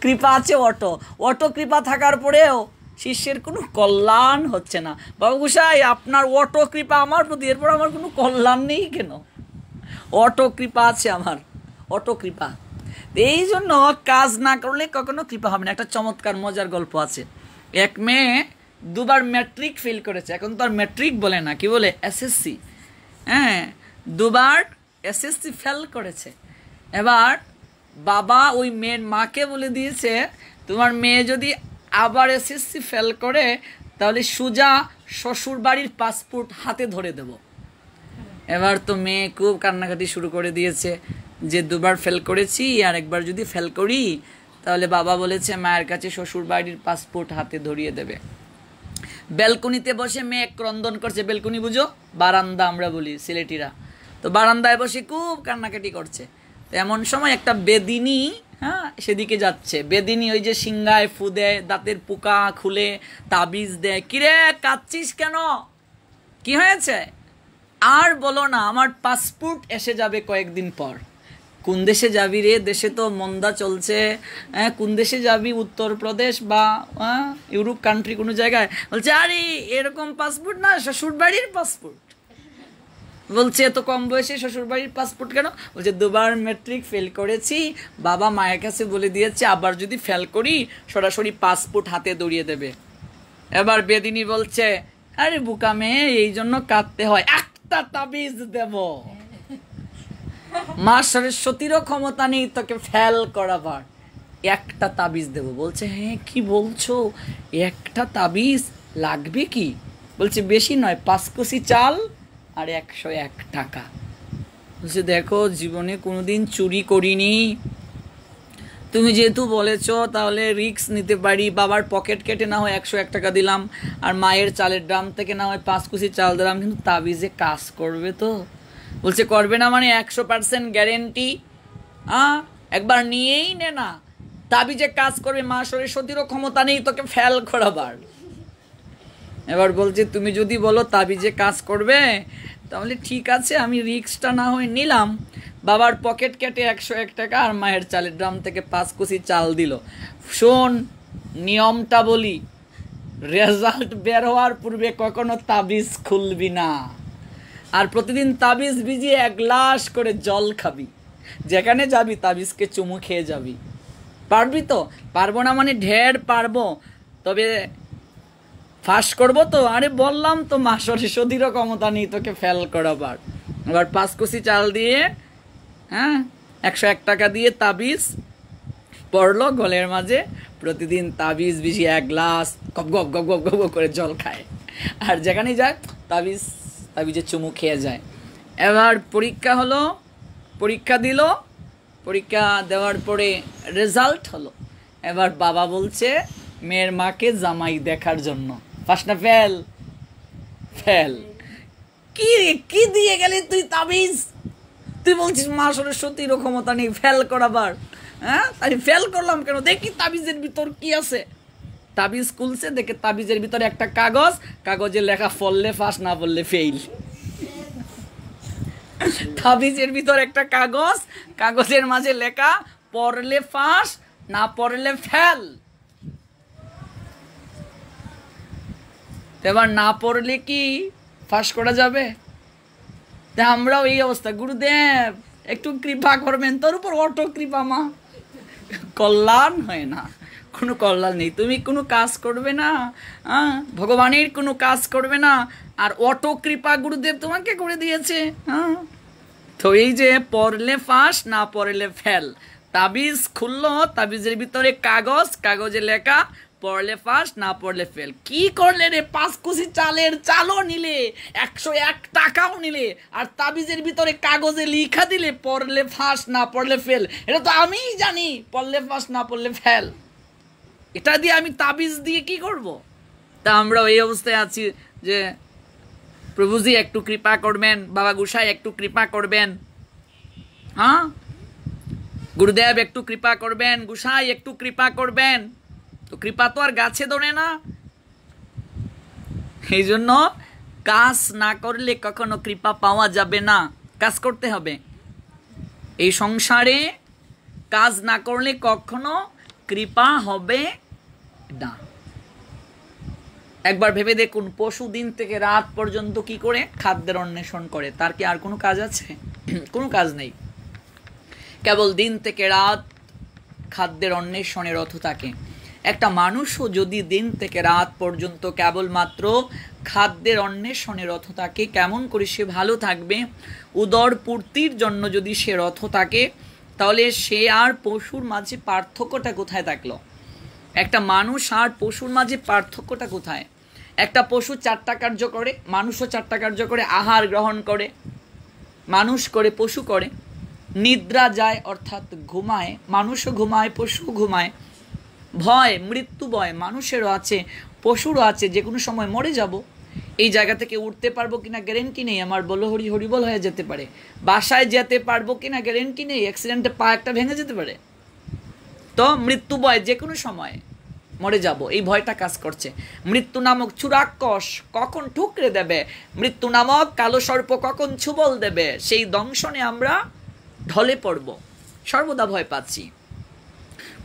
কৃপা আছে, অটো অটো কৃপা থাকার পরেও শিষ্যের কোনো কল্যাণ হচ্ছে না। বাবা গোসাই আপনার অটো কৃপা আমার প্রতি, এরপর আমার কোনো কল্যাণ নেই কেন? অটো কৃপা আছে আমার, অটো কৃপা। এই জন্য কাজ না করলে কখনো কৃপা হবে না। একটা চমৎকার মজার গল্প আছে। এক মেয়ে দুবার ম্যাট্রিক ফেল করেছে, এখন তো আর ম্যাট্রিক বলে না, কি বলে? এসএসসি। হ্যাঁ, দুবার এসএসসি ফেল করেছে। এবার বাবা ওই মেয়ের মাকে বলে দিয়েছে, তোমার মেয়ে যদি আবার এসএসসি ফেল করে তাহলে সোজা শ্বশুর বাড়ির পাসপোর্ট হাতে ধরে দেব। এবার তো মেয়ে খুব কান্নাকাটি শুরু করে দিয়েছে যে দুবার ফেল করেছি, আর একবার যদি ফেল করি তাহলে বাবা বলেছে মায়ের কাছে শ্বশুর বাড়ির পাসপোর্ট হাতে ধরিয়ে দেবে। ব্যালকনিতে বসে মেয়ে ক্রন্দন করছে। ব্যালকনি বুঝো? বারান্দা আমরা বলি সিলেটিরা। তো বারান্দায় বসে খুব কান্নাকাটি করছে। তো এমন সময় একটা বেদিনী সেদিকে যাচ্ছে। বেদিনী ওই যে সিংহায় ফু দেয়, দাঁতের পোকা খুলে তাবিজ দেয়। কিরে কাঁদছিস কেন? কি হয়েছে? আর বলো না, আমার পাসপোর্ট এসে যাবে কয়েকদিন পর। কোন দেশে যাবি রে? দেশে তো মন্দা চলছে। কোন দেশে যাবি? উত্তরপ্রদেশ বা ইউরোপ কান্ট্রি কোনো জায়গায়। বলছে আরে এরকম পাসপোর্ট না, শ্বশুরবাড়ির পাসপোর্ট। বলছে এত কম বয়সে শ্বশুরবাড়ির পাসপোর্ট কেন? বলছে দুবার ম্যাট্রিক ফেল করেছি, বাবা মায়ের কাছে বলে দিয়েছে আবার যদি ফেল করি সরাসরি পাসপোর্ট হাতে ধরিয়ে দেবে। এবার বেদিনী বলছে আরে বোকা মেয়ে, এই জন্য কাঁদতে হয়, একটা তাবিজ দেব, মা সরস্বতীরও ক্ষমতা নেই তোকে ফেল করাবার, একটা তাবিজ দেব। বলছে হ্যাঁ কি বলছো, একটা তাবিজ লাগবে কি? বলছে বেশি নয়, 5 কুচি চাল আর 101 টাকা। বলছে দেখো জীবনে কোনোদিন চুরি করিনি, তুমি যেহেতু বলেছো তাহলে রিস্ক নিতে পারি। বাবার পকেট কেটে না হয় 101 টাকা দিলাম, আর মায়ের চালের ড্রাম থেকে না হয় 5 কুচি চাল দিলাম, কিন্তু তাবিজে কাজ করবে তো? বলছে করবে না মানে 100% গ্যারেন্টি। একবার নিয়েই নে না, তাবিজে কাজ করবে, মা সরস্বতীরও ক্ষমতা নেই তোকে ফেল করাবার। এবার বলছে তুমি যদি বলো তাবিজে কাজ করবে তাহলে ঠিক আছে, আমি রিস্কটা না হয় নিলাম। বাবার পকেট কেটে 101 টাকা আর মায়ের চালের ড্রাম থেকে 5 কুচি চাল দিল। শোন নিয়মটা বলি, রেজাল্ট বের হওয়ার পূর্বে কখনো তাবিজ খুলবি না, আর প্রতিদিন তাবিজ ভিজিয়ে 1 গ্লাস করে জল খাবি। যেখানে যাবি তাবিজকে চুমু খেয়ে যাবি। পারবি তো? পারবো না মানে ঢের পারবো, তবে ফাঁস করবো তো? আরে বললাম তো মা সরস্বতীরও ক্ষমতা নেই তোকে ফেল করাবার। এবার 5 কুচি চাল দিয়ে 101 টাকা দিয়ে তাবিজ পড়লো গলের মাঝে, প্রতিদিন তাবিজ বিশি 1 গ্লাস গপ গপ গপ গপ গপ করে জল খায়, আর যেখানেই যায় তাবিজের চুমু খেয়ে যায়। এবার পরীক্ষা হলো, পরীক্ষা দিল, পরীক্ষা দেওয়ার পরে রেজাল্ট হলো। এবার বাবা বলছে মেয়ের মাকে জামাই দেখার জন্য, পাস না ফেল? ফেল। কি কি দিয়ে গেলি তুই তাবিজ? তুই বলছিস মা সরস্বতীর ক্ষমতা নেই ফেল করাবার। হ্যাঁ, আমি ফেল করলাম কেন? দেখি তাবিজের ভিতর কি আছে। তাবিজ খুলছে, দেখে তাবিজের ভিতরে একটা কাগজ, কাগজে লেখা পড়লে পাস, না পড়লে ফেল। তাবিজের ভিতর একটা কাগজ, কাগজের মাঝে লেখা পড়লে পাস, না পড়লে ফেল। এবার না পড়লে কি ফাঁস করা যাবে? আমরাও এই অবস্থা। গুরুদেব একটু কৃপা করবেন, তোর উপর অটো কৃপা মা। কল্যাণ হয় না, কোনো কল্যাণ নেই। তুমি কোনো কাজ করবে না, ভগবানের কোনো কাজ করবে না, আর অটো কৃপা গুরুদেব তোমাকে করে দিয়েছে। তো এই যে পড়লে ফাঁস, না পড়লে ফেল। তাবিজ খুললো, তাবিজের ভিতরে কাগজ, কাগজে লেখা পড়লে ফাঁস, না পড়লে ফেল। কি করলে রে? 5 কুচি চালের চালও নিলে, 101 টাকাও নিলে, আর তাবিজের ভিতরে কাগজে লিখা দিলে পড়লে ফাঁস, না পড়লে ফেল। এটা তো আমিই জানি, পড়লে ফাঁস, না পড়লে ফেল। এটা দিয়ে আমি তাবিজ দিয়ে কি করব? তা আমরা এই অবস্থায় আছি যে প্রভুজি একটু কৃপা করবেন, বাবা গোসাই একটু কৃপা করবেন, হ্যাঁ গুরুদেব একটু কৃপা করবেন, গোসাই একটু কৃপা করবেন। তো কৃপা তো আর গাছে ধরে না। এই জন্য কাজ না করলে কখনো কৃপা পাওয়া যাবে না, কাজ করতে হবে। এই সংসারে কাজ না করলে কখনো কৃপা হবে না। একবার ভেবে দেখুন, পশু দিন থেকে রাত পর্যন্ত কি করে? খাদ্যের অন্বেষণ করে। তার কি আর কোনো কাজ আছে? কোনো কাজ নেই। কেবল দিন থেকে রাত খাদ্যের অন্বেষণে রত থাকে। একটা মানুষও যদি দিন থেকে রাত পর্যন্ত কেবলমাত্র খাদ্যের অন্বেষণে রত থাকে, কেমন করে সে ভালো থাকবে? উদর পূর্তির জন্য যদি সে রত থাকে, তাহলে সে আর পশুর মাঝে পার্থক্যটা কোথায় থাকলো? একটা মানুষ আর পশুর মাঝে পার্থক্যটা কোথায়? একটা পশু 4টা কার্য করে, মানুষও 4টা কার্য করে। আহার গ্রহণ করে, মানুষ করে, পশু করে। নিদ্রা যায় অর্থাৎ ঘুমায়, মানুষও ঘুমায়, পশু ঘুমায়। ভয়, মৃত্যু ভয় মানুষেরও আছে, পশুরও আছে। যে কোনো সময় মরে যাব, এই জায়গা থেকে উঠতে পারবো কিনা গ্যারেন্টি নেই। আমার বলো হরি হরিবল হয়ে যেতে পারে। বাসায় যেতে পারবো কিনা গ্যারেন্টি নেই, অ্যাক্সিডেন্টে পা একটা ভেঙে যেতে পারে। তো মৃত্যু ভয়, যে কোনো সময় মরে যাব, এই ভয়টা কাজ করছে। মৃত্যু নামক চুরাক্কস কখন ঠুকরে দেবে, মৃত্যু নামক কালো সর্প কখন ছুবল দেবে, সেই দংশনে আমরা ঢলে পড়ব, সর্বদা ভয় পাচ্ছি।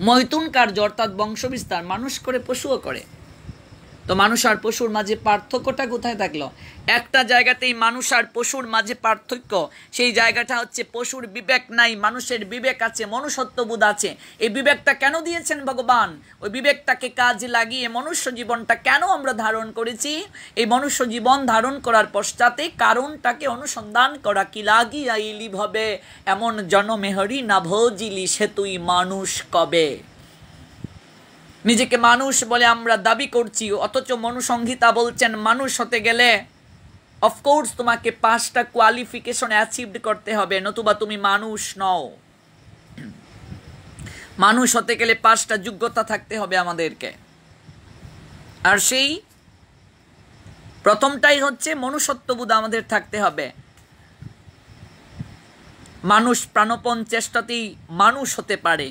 মৈথুন কার্য অর্থাৎ বংশবিস্তার মানুষ করে, পশুও করে। তো মানুষ আর পশুর মাঝে পার্থক্যটা কোথায় থাকলো? একটা জায়গাতেই মানুষ আর পশুর মাঝে পার্থক্য, সেই জায়গাটা হচ্ছে পশুর বিবেক নাই, মানুষের বিবেক আছে, মনুষ্যত্ববোধ আছে। এই বিবেকটা কেন দিয়েছেন ভগবান? ওই বিবেকটাকে কাজে লাগিয়ে মনুষ্য জীবনটা কেন আমরা ধারণ করেছি? এই মনুষ্য জীবন ধারণ করার পশ্চাতে কারণটাকে অনুসন্ধান করা। কি লাগি আইলি ভবে, এমন জনমেহরি না ভজিলি, সে তুই মানুষ কবে। নিজেকে মানুষ বলে আমরা দাবি করছি, অথচ মনুসংহিতা বলছেন মানুষ হতে গেলে অফকোর্স তোমাকে 5টা কোয়ালিফিকেশন অ্যাচিভড করতে হবে, নতুবা তুমি মানুষ নও। মানুষ হতে গেলে 5টা যোগ্যতা থাকতে হবে আমাদেরকে। আর সেই প্রথমটাই হচ্ছে মনুষ্যত্ববোধ আমাদের থাকতে হবে। মানুষ প্রাণপণ চেষ্টাতেই মানুষ হতে পারে,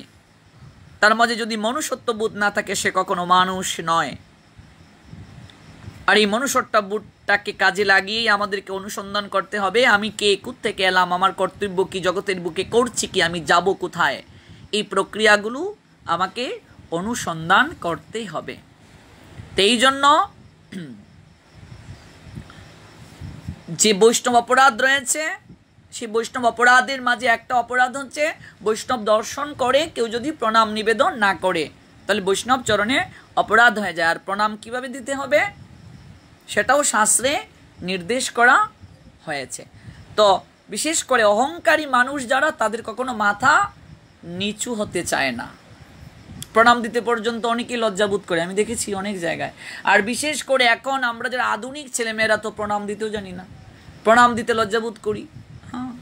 তার মাঝে যদি মনুষ্যত্ববোধ না থাকে সে কখনো মানুষ নয়। আর এই মনুষ্যত্ববোধটাকে কাজে লাগিয়েই আমাদেরকে অনুসন্ধান করতে হবে, আমি কে, কোত্থেকে এলাম, আমার কর্তব্য কি, জগতের বুকে করছি কি, আমি যাব কোথায়। এই প্রক্রিয়াগুলো আমাকে অনুসন্ধান করতে হবে। তো এই জন্য যে বৈষ্ণব অপরাধ রয়েছে, সেই বৈষ্ণব অপরাধের মাঝে একটা অপরাধ হচ্ছে বৈষ্ণব দর্শন করে কেউ যদি প্রণাম নিবেদন না করে, তাহলে বৈষ্ণব চরণে অপরাধ হয়ে যায়। আর প্রণাম কিভাবে দিতে হবে সেটাও শাস্ত্রে নির্দেশ করা হয়েছে। তো বিশেষ করে অহংকারী মানুষ যারা, তাদের কখনো মাথা নিচু হতে চায় না। প্রণাম দিতে পর্যন্ত অনেকেই লজ্জাবোধ করে, আমি দেখেছি অনেক জায়গায়। আর বিশেষ করে এখন আমরা যারা আধুনিক ছেলেমেয়েরা তো প্রণাম দিতেও জানি না, প্রণাম দিতে লজ্জাবোধ করি। হ্যাঁ,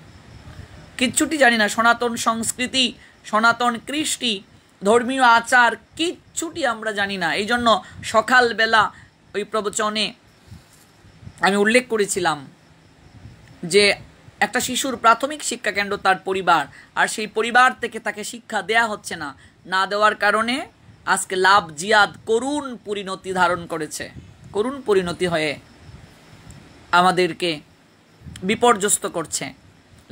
কিচ্ছুটি জানি না, সনাতন সংস্কৃতি, সনাতন কৃষ্টি, ধর্মীয় আচার কিচ্ছুটি আমরা জানি না। এই জন্য সকালবেলা ওই প্রবচনে আমি উল্লেখ করেছিলাম যে একটা শিশুর প্রাথমিক শিক্ষা কেন্দ্র তার পরিবার, আর সেই পরিবার থেকে তাকে শিক্ষা দেয়া হচ্ছে না, না দেওয়ার কারণে আজকে লাভ জিয়াদ করুণ পরিণতি ধারণ করেছে, করুণ পরিণতি হয়ে আমাদেরকে বিপর্যস্ত করছে।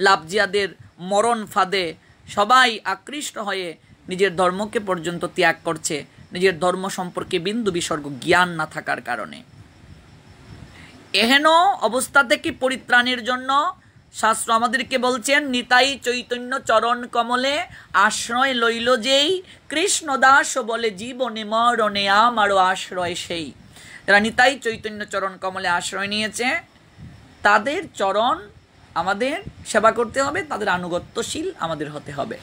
লাভ জিয়াদের মরণ ফাঁদে সবাই আকৃষ্ট হয়ে নিজের ধর্মকে পর্যন্ত ত্যাগ করছে, নিজের ধর্ম সম্পর্কে বিন্দু বিসর্গ জ্ঞান না থাকার কারণে। এহেন অবস্থা থেকে পরিত্রাণের জন্য শাস্ত্র আমাদেরকে বলছেন, নিতাই চৈতন্য চরণ কমলে আশ্রয় লইল যেই, কৃষ্ণদাস বলে জীবনে মরণে আমারও আশ্রয় সেই। যারা নিতাই চৈতন্য চরণ কমলে আশ্রয় নিয়েছে তাদের চরণ আমাদের সেবা করতে হবে, তাদের আনুগত্যশীল আমাদের হতে হবে।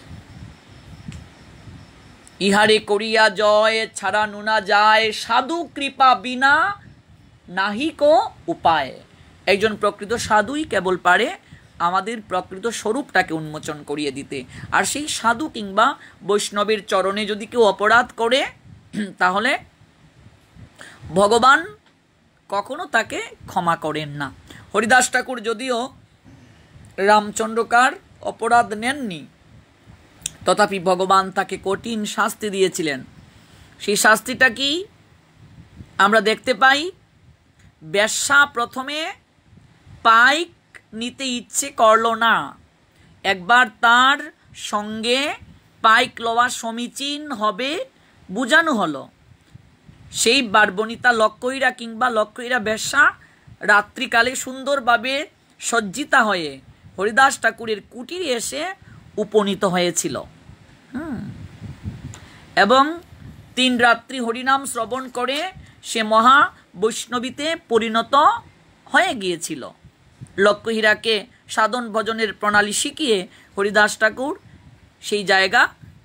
ইহারে করিয়া জয় ছাড়া নুনা যায়, সাধু কৃপা বিনা নাহিক উপায়। একজন প্রকৃত সাধুই কেবল পারে আমাদের প্রকৃত স্বরূপটাকে উন্মোচন করিয়ে দিতে। আর সেই সাধু কিংবা বৈষ্ণবের চরণে যদি কেউ অপরাধ করে তাহলে ভগবান কখনো তাকে ক্ষমা করেন না। হরিদাস ঠাকুর যদিও রামচন্দ্রকার অপরাধ নেননি, তথাপি ভগবান তাকে কঠিন শাস্তি দিয়েছিলেন। সেই শাস্তিটা কি আমরা দেখতে পাই। বেশ্যা প্রথমে পাইক নিতে ইচ্ছে করল না, একবার তার সঙ্গে পাইক লওয়া সমীচীন হবে বুঝানো হলো। সেই বারবনিতা লক্ষ্মীরা কিংবা লক্ষ্মীরা বেশ্যা রাত্রিকালে সুন্দরভাবে সজ্জিতা হয়ে হরিদাস ঠাকুরের কুটিরে এসে উপনীত হয়েছিল এবং 3 রাত্রি হরিনাম শ্রবণ করে সে মহা বৈষ্ণবীতে পরিণত হয়ে গিয়েছিল। লক্ষ্মীহীরাকে সাধন ভজনের প্রণালী শিখিয়ে হরিদাস ঠাকুর সেই জায়গা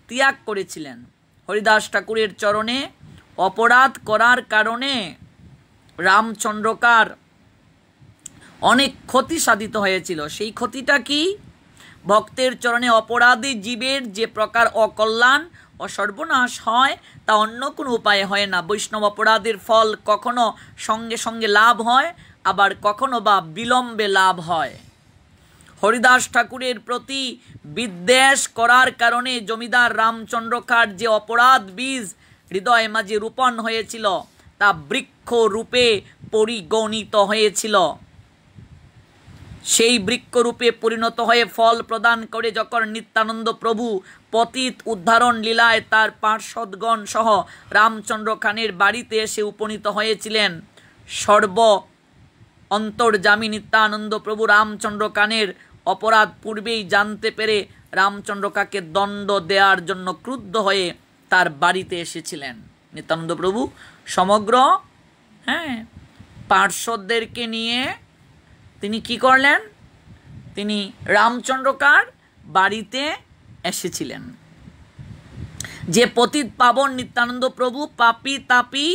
ত্যাগ করেছিলেন। হরিদাস ঠাকুরের চরণে অপরাধ করার কারণে রামচন্দ্রকার অনেক ক্ষতি সাধিত হয়েছিল। সেই ক্ষতিটা কি? ভক্তের চরণে অপরাধী জীবের যে প্রকার অকল্যাণ ও সর্বনাশ হয় তা অন্য কোনো উপায়ে হয় না। বৈষ্ণব অপরাধের ফল কখনো সঙ্গে সঙ্গে লাভ হয়, আবার কখনো বা বিলম্বে লাভ হয়। হরিদাস ঠাকুরের প্রতি বিদ্বেষ করার কারণে জমিদার রামচন্দ্রকার যে অপরাধ বীজ হৃদয় মাঝে রোপণ হয়েছিল তা বৃক্ষ রূপে পরিগণিত হয়েছিল। সেই বৃক্ষরূপে পরিণত হয়ে ফল প্রদান করে যখন নিত্যানন্দ প্রভু পতিত উদ্ধারণ লীলায় তার পার্ষদগণ সহ রামচন্দ্র খানের বাড়িতে এসে উপনীত হয়েছিলেন, সর্ব অন্তর্যামী নিত্যানন্দ প্রভু রামচন্দ্র খানের অপরাধ পূর্বেই জানতে পেরে রামচন্দ্র কাকে দণ্ড দেওয়ার জন্য ক্রুদ্ধ হয়ে তার বাড়িতে এসেছিলেন। নিত্যানন্দ প্রভু সমগ্র পার্ষদদেরকে নিয়ে তিনি কি করলেন? তিনি রামচন্দ্রকার বাড়িতে এসেছিলেন। যে পতিত পাবন নিত্যানন্দ প্রভু পাপী তাপী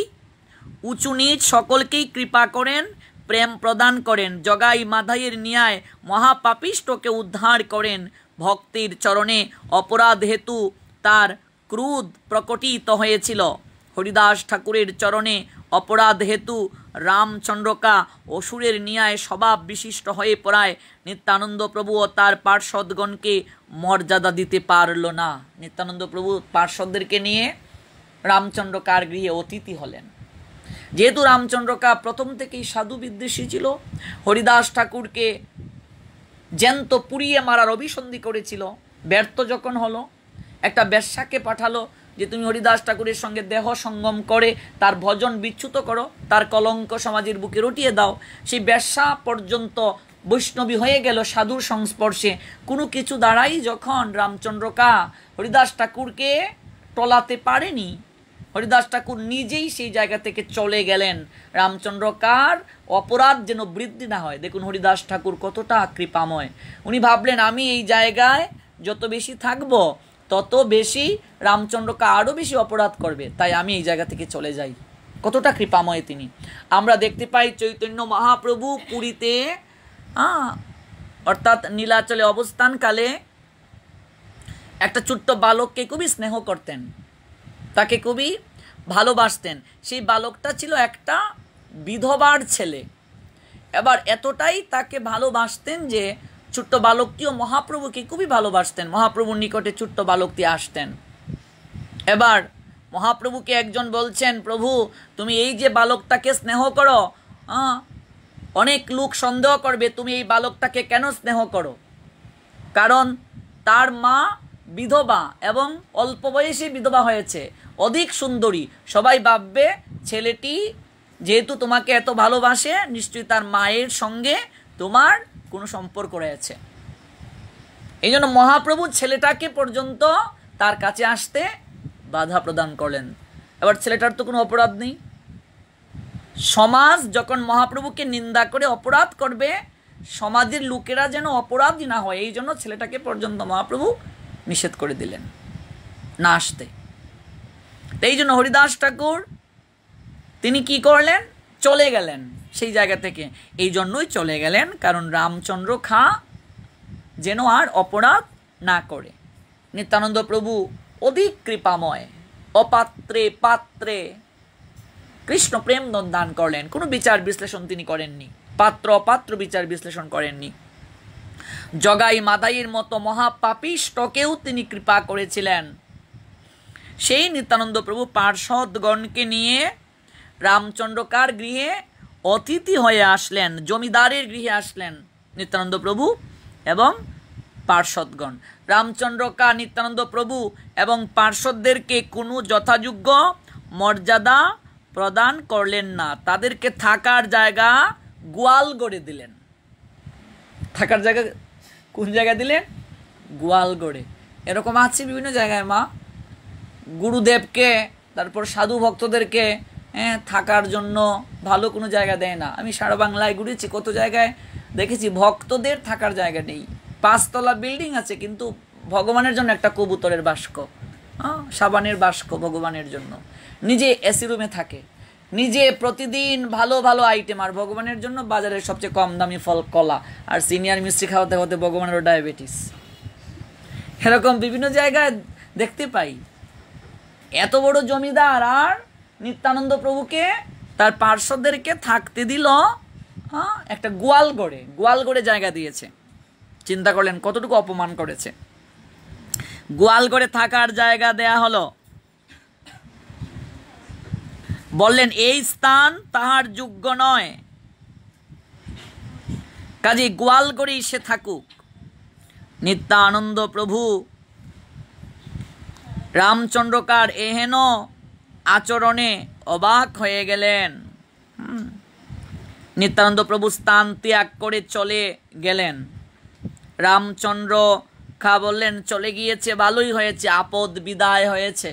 উঁচু নিচ সকলকেই কৃপা করেন, প্রেম প্রদান করেন, জগাই মাধাইয়ের ন্যায় মহাপাপিষ্টকে উদ্ধার করেন। ভক্তির চরণে অপরাধ হেতু তার ক্রোধ প্রকটিত হয়েছিল। হরিদাস ঠাকুরের চরণে অপরাধ হেতু রামচন্দ্রকা অসুরের ন্যায় স্বভাব বিশিষ্ট হয়ে পড়ায় নিত্যানন্দ প্রভু ও তার পার্ষদগণকে মর্যাদা দিতে পারল না। নিত্যানন্দ প্রভু পার্ষদদেরকে নিয়ে রামচন্দ্রকার গৃহে অতিথি হলেন। যেহেতু রামচন্দ্রকা প্রথম থেকেই সাধু বিদ্বেষী ছিল, হরিদাস ঠাকুরকে জ্যান্ত পুড়িয়ে মারার অভিসন্ধি করেছিল। ব্যর্থ যখন হলো, একটা বেশ্যাকে পাঠালো যে তুমি হরিদাস ঠাকুরের সঙ্গে দেহ সঙ্গম করে তার ভজন বিচ্যুত করো, তার কলঙ্ক সমাজের বুকে রটিয়ে দাও। সেই বেশ্যা পর্যন্ত বৈষ্ণবী হয়ে গেল সাধুর সংস্পর্শে। কোনো কিছু দ্বারাই যখন রামচন্দ্রকা হরিদাস ঠাকুরকে টলাতে পারেনি, হরিদাস ঠাকুর নিজেই সেই জায়গা থেকে চলে গেলেন। রামচন্দ্রকার অপরাধ যেন বৃদ্ধি না হয়। দেখুন হরিদাস ঠাকুর কতটা কৃপাময়। উনি ভাবলেন আমি এই জায়গায় যত বেশি থাকবো তত বেশি রামচন্দ্রকে আরও বেশি অপরাধ করবে, তাই আমি এই জায়গা থেকে চলে যাই। কতটা কৃপাময় তিনি। আমরা দেখতে পাই চৈতন্য মহাপ্রভু পুরীতে অর্থাৎ নীলাচলে অবস্থানকালে একটা ছোট্ট বালককে খুবই স্নেহ করতেন, তাকে খুবই ভালোবাসতেন। সেই বালকটা ছিল একটা বিধবার ছেলে। এবার এতটাই তাকে ভালোবাসতেন যে ছোট্ট বালকটিও মহাপ্রভুকে খুবই ভালোবাসতেন। মহাপ্রভুর নিকটে ছোট্ট বালকটি আসতেন। এবার মহাপ্রভুকে একজন বলছেন, প্রভু তুমি এই যে বালকটাকে স্নেহ করো, অনেক লোক সন্দেহ করবে তুমি এই বালকটাকে কেন স্নেহ করো, কারণ তার মা বিধবা এবং অল্প বয়সে বিধবা হয়েছে, অধিক সুন্দরী। সবাই ভাববে ছেলেটি যেহেতু তোমাকে এত ভালোবাসে, নিশ্চয়ই তার মায়ের সঙ্গে তোমার কোনো সম্পর্ক রয়েছে। এই জন্য মহাপ্রভু ছেলেটাকে পর্যন্ত তার কাছে আসতে বাধা প্রদান করলেন। এবার ছেলেটার তো কোনো অপরাধ নেই। সমাজ যখন মহাপ্রভুকে নিন্দা করে অপরাধ করবে, সমাজের লোকেরা যেন অপরাধী না হয়, এই জন্য ছেলেটাকে পর্যন্ত মহাপ্রভু নিষেধ করে দিলেন না আসতে। এই জন্য হরিদাস ঠাকুর তিনি কি করলেন, চলে গেলেন সেই জায়গা থেকে। এই জন্যই চলে গেলেন কারণ রামচন্দ্র খা যেন আর অপরাধ না করে। নিত্যানন্দ প্রভু অধিক কৃপাময়, অপাত্রে পাত্রে কৃষ্ণ প্রেম দান করলেন। কোনো বিচার বিশ্লেষণ তিনি করেননি, পাত্র অপাত্র বিচার বিশ্লেষণ করেননি। জগাই মাদাইয়ের মতো মহাপাপিষ্টকেও তিনি কৃপা করেছিলেন। সেই নিত্যানন্দ প্রভু পার্ষদগণকে নিয়ে রামচন্দ্রকার গৃহে অতিথি হয়ে আসলেন, জমিদারের গৃহে আসলেন নিত্যানন্দ প্রভু এবং পার্ষদগণ। রামচন্দ্রকা নিত্যানন্দ প্রভু এবং পার্ষদদেরকে কোনো যথাযোগ্য মর্যাদা প্রদান করলেন না, তাদেরকে থাকার জায়গা গোয়াল গড়ে দিলেন। থাকার জায়গা কোন জায়গা দিলেন? গোয়াল গড়ে। এরকম আছে বিভিন্ন জায়গায় মা, গুরুদেবকে তারপর সাধু ভক্তদেরকে থাকার জন্য ভালো কোনো জায়গা দেয় না। আমি সারা বাংলায় ঘুরেছি, কত জায়গায় দেখেছি ভক্তদের থাকার জায়গা নেই। 5 তলা বিল্ডিং আছে কিন্তু ভগবানের জন্য একটা কবুতরের বাস্ক, সাবানের বাস্ক ভগবানের জন্য। নিজে এসি রুমে থাকে, নিজে প্রতিদিন ভালো ভালো আইটেম, আর ভগবানের জন্য বাজারের সবচেয়ে কম দামি ফল কলা, আর সিনিয়র মিষ্টি খাওয়াতে খাওয়াতে ভগবানেরও ডায়াবেটিস। এরকম বিভিন্ন জায়গায় দেখতে পাই। এত বড় জমিদার আর নিত্যানন্দ প্রভুকে তার পার্শ্বদেরকে থাকতে দিল একটা গোয়ালগড়ে জায়গা দিয়েছে। চিন্তা করলেন কতটুকু অপমান করেছে। গোয়ালগড়ে থাকার জায়গা দেয়া হলো, বললেন এই স্থান তাহার যোগ্য নয়, কাজে গোয়ালগড়েই সে থাকুক। নিত্যানন্দ প্রভু রামচন্দ্রকার এহেন আচরণে অবাক হয়ে গেলেন। নিত্যানন্দ প্রভু স্থান ত্যাগ করে চলে গেলেন। রামচন্দ্র খা বললেন চলে গিয়েছে ভালোই হয়েছে, আপদ বিদায় হয়েছে।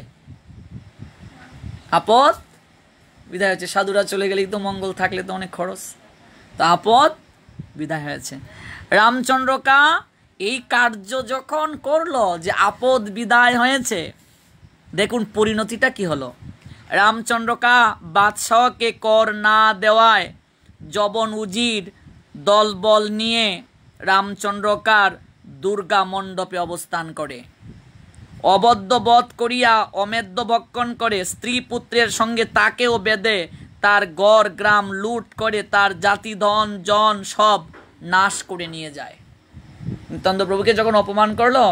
আপদ বিদায় হয়েছে, সাধুরা চলে গেলেই তো মঙ্গল, থাকলে তো অনেক খরচ, তো আপদ বিদায় হয়েছে। রামচন্দ্র কা এই কার্য যখন করলো যে আপদ বিদায় হয়েছে, দেখুন পরিণতিটা কি হলো। রামচন্দ্র কা বাদশাহকে কর না দেওয়ায় জবন উজির দলবল নিয়ে রামচন্দ্রকার দুর্গা মণ্ডপে অবস্থান করে, অবদ্ধ বধ করিয়া অমেদ্য ভক্ষণ করে, স্ত্রী পুত্রের সঙ্গে তাকেও বেঁধে তার গড় গ্রাম লুট করে তার জাতি ধন জন সব নাশ করে নিয়ে যায়। নিত্যানন্দ প্রভুকে যখন অপমান করলো,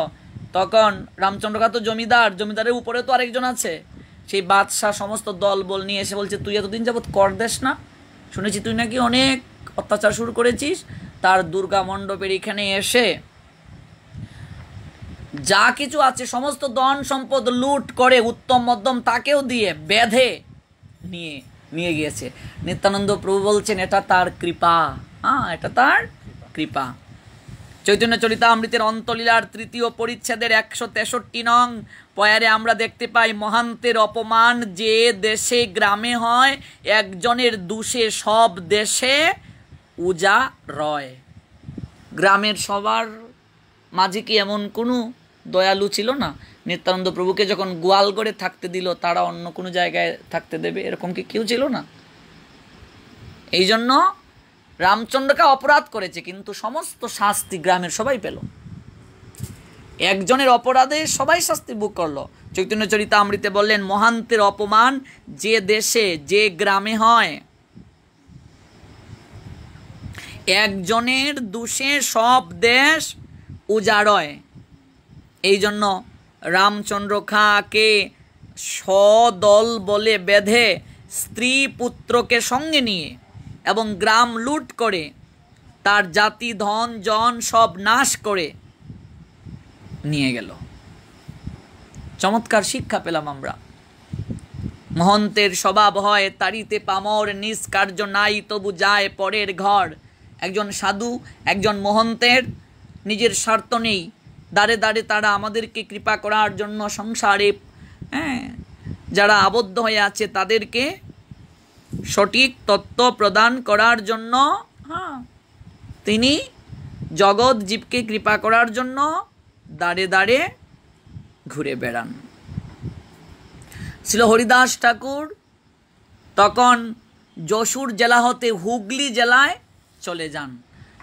তখন রামচন্দ্রকা তো জমিদার, জমিদারের উপরে তো আরেকজন আছে, সেই বাদশাহ সমস্ত দল বল নিয়ে এসে বলছে তুই এতদিন যাবৎ কর দেশ না, শুনেছি তুই নাকি অনেক অত্যাচার শুরু করেছিস, তার দুর্গা মণ্ডপের এখানে এসে যা কিছু আছে সমস্ত ধন সম্পদ লুট করে উত্তম মধ্যম তাকেও দিয়ে বেঁধে নিয়ে গিয়েছে। নিত্যানন্দ প্রভু বলছেন এটা তার কৃপা, এটা তার কৃপা। চৈতন্য চরিতামৃতের অন্তলীলার 3য় পরিচ্ছেদের 163 নং পয়ারে আমরা দেখতে পাই, মহান্তের অপমান যে দেশে গ্রামে হয়, একজনের দোষে সব দেশে উজা রয়। গ্রামের সবার মাঝে কি এমন কোনো দয়ালু ছিল না? নিত্যানন্দ প্রভুকে যখন গোয়াল করে থাকতে দিল, তারা অন্য কোনো জায়গায় থাকতে দেবে, এরকম কি কেউ ছিল না? এই জন্য রামচন্দ্রকে অপরাধ করেছে, কিন্তু সমস্ত শাস্তি গ্রামের সবাই পেল। একজনের অপরাধে সবাই শাস্তি ভোগ করলো। চৈতন্য চরিতামৃতে বললেন, মহান্তের অপমান যে দেশে যে গ্রামে হয়, একজনের দোষে সব দেশ উজাড়। এই জন্য রামচন্দ্র খাঁকে সদল বলে বেঁধে স্ত্রী পুত্রকে সঙ্গে নিয়ে এবং গ্রাম লুট করে তার জাতি ধন জন সব নাশ করে নিয়ে গেল। চমৎকার শিক্ষা পেলাম আমরা। মহন্তের স্বভাব হয় তাড়িতে পামর, নিজ কার্য নাই তবু যায় পরের ঘর। একজন সাধু, একজন মহন্তের নিজের স্বার্থ নেই, দাঁড়ে দাঁড়ে তারা আমাদেরকে কৃপা করার জন্য, সংসারে যারা আবদ্ধ হয়ে আছে তাদেরকে সঠিক তত্ত্ব প্রদান করার জন্য, তিনি জগৎ জীবকে কৃপা করার জন্য দাঁড়ে দাঁড়ে ঘুরে বেড়ান। ছিল হরিদাস ঠাকুর তখন যশোর জেলা হতে হুগলি জেলায় চলে যান।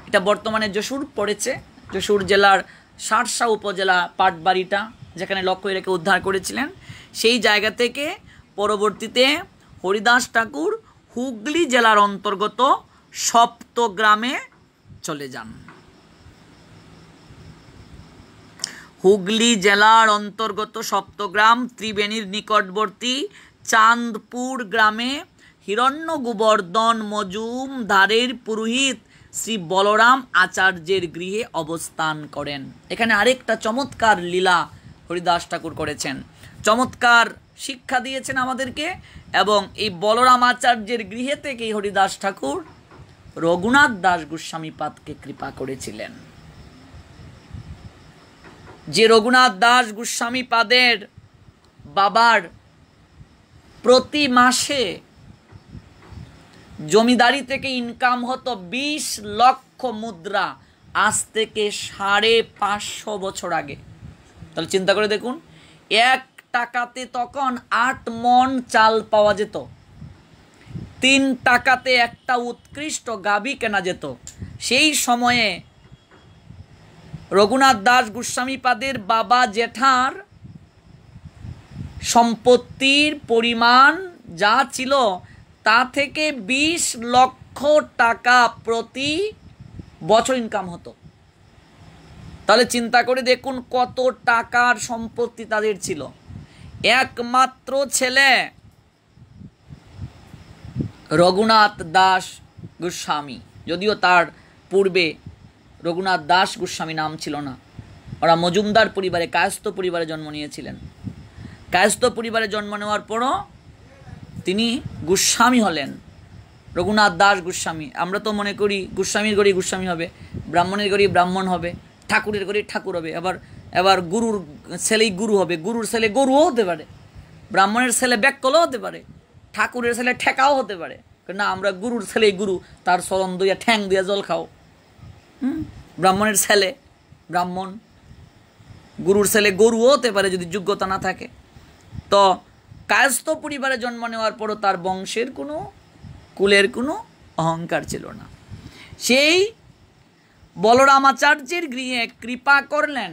এটা বর্তমানে যশোর পড়েছে। যশোর জেলার সারসা উপজেলা পাটবাড়িটা, যেখানে লক্ষ্মীরাকে উদ্ধার করেছিলেন, সেই জায়গা থেকে পরবর্তীতে হরিদাস ঠাকুর হুগলি জেলার অন্তর্গত সপ্তগ্রামে চলে যান। হুগলি জেলার অন্তর্গত সপ্তগ্রাম ত্রিবেণীর নিকটবর্তী চাঁদপুর গ্রামে হিরণ্য গোবর্ধন মজুমদারের পুরোহিত শ্রী বলরাম আচার্যের গৃহে অবস্থান করেন। এখানে আরেকটা চমৎকার লীলা হরিদাস ঠাকুর করেছেন, চমৎকার শিক্ষা দিয়েছেন আমাদেরকে। এবং এই বলরাম আচার্যের গৃহে থেকেই হরিদাস ঠাকুর রঘুনাথ দাস গোস্বামীপাদকে কৃপা করেছিলেন। যে রঘুনাথ দাস গোস্বামীপাদের বাবার প্রতি মাসে জমিদারি থেকে ইনকাম হতো 20 লক্ষ মুদ্রা, আজ থেকে 550 বছর আগে। তাহলে চিন্তা করে দেখুন, 1 টাকাতে তখন 8 মণ চাল পাওয়া যেত, 3 টাকাতে একটা উৎকৃষ্ট গাভী কেনা যেত। সেই সময়ে রঘুনাথ দাস গোস্বামীপাদের বাবা জেঠার সম্পত্তির পরিমাণ যা ছিল, তা থেকে 20 লক্ষ টাকা প্রতি বছর ইনকাম হতো। তাহলে চিন্তা করে দেখুন কত টাকার সম্পত্তি তাদের ছিল। একমাত্র ছেলে রঘুনাথ দাস গোস্বামী, যদিও তার পূর্বে রঘুনাথ দাস গোস্বামী নাম ছিল না। ওরা মজুমদার পরিবারে, কায়স্থ পরিবারে জন্ম নিয়েছিলেন। কায়স্থ পরিবারে জন্ম নেওয়ার পরও তিনি গোস্বামী হলেন, রঘুনাথ দাস গোস্বামী। আমরা তো মনে করি গোস্বামীর ঘরেই গোস্বামী হবে, ব্রাহ্মণের ঘরেই ব্রাহ্মণ হবে, ঠাকুরের ঘরেই ঠাকুর হবে, আবার গুরুর ছেলেই গুরু হবে, গুরুর ছেলে গরুও হতে পারে, ব্রাহ্মণের ছেলে ব্যাককলও হতে পারে, ঠাকুরের ছেলে ঠেকাও হতে পারে। না, আমরা গুরুর ছেলেই গুরু, তার চরণ দিয়া ঠ্যাং দিয়া জল খাও। ব্রাহ্মণের ছেলে ব্রাহ্মণ, গুরুর ছেলে গরুও হতে পারে যদি যোগ্যতা না থাকে। তো কায়স্থ পরিবারে জন্ম নেওয়ার পরও তার বংশের কোনো, কুলের কোনো অহংকার ছিল না। সেই বলরাম আচার্যের গৃহে কৃপা করলেন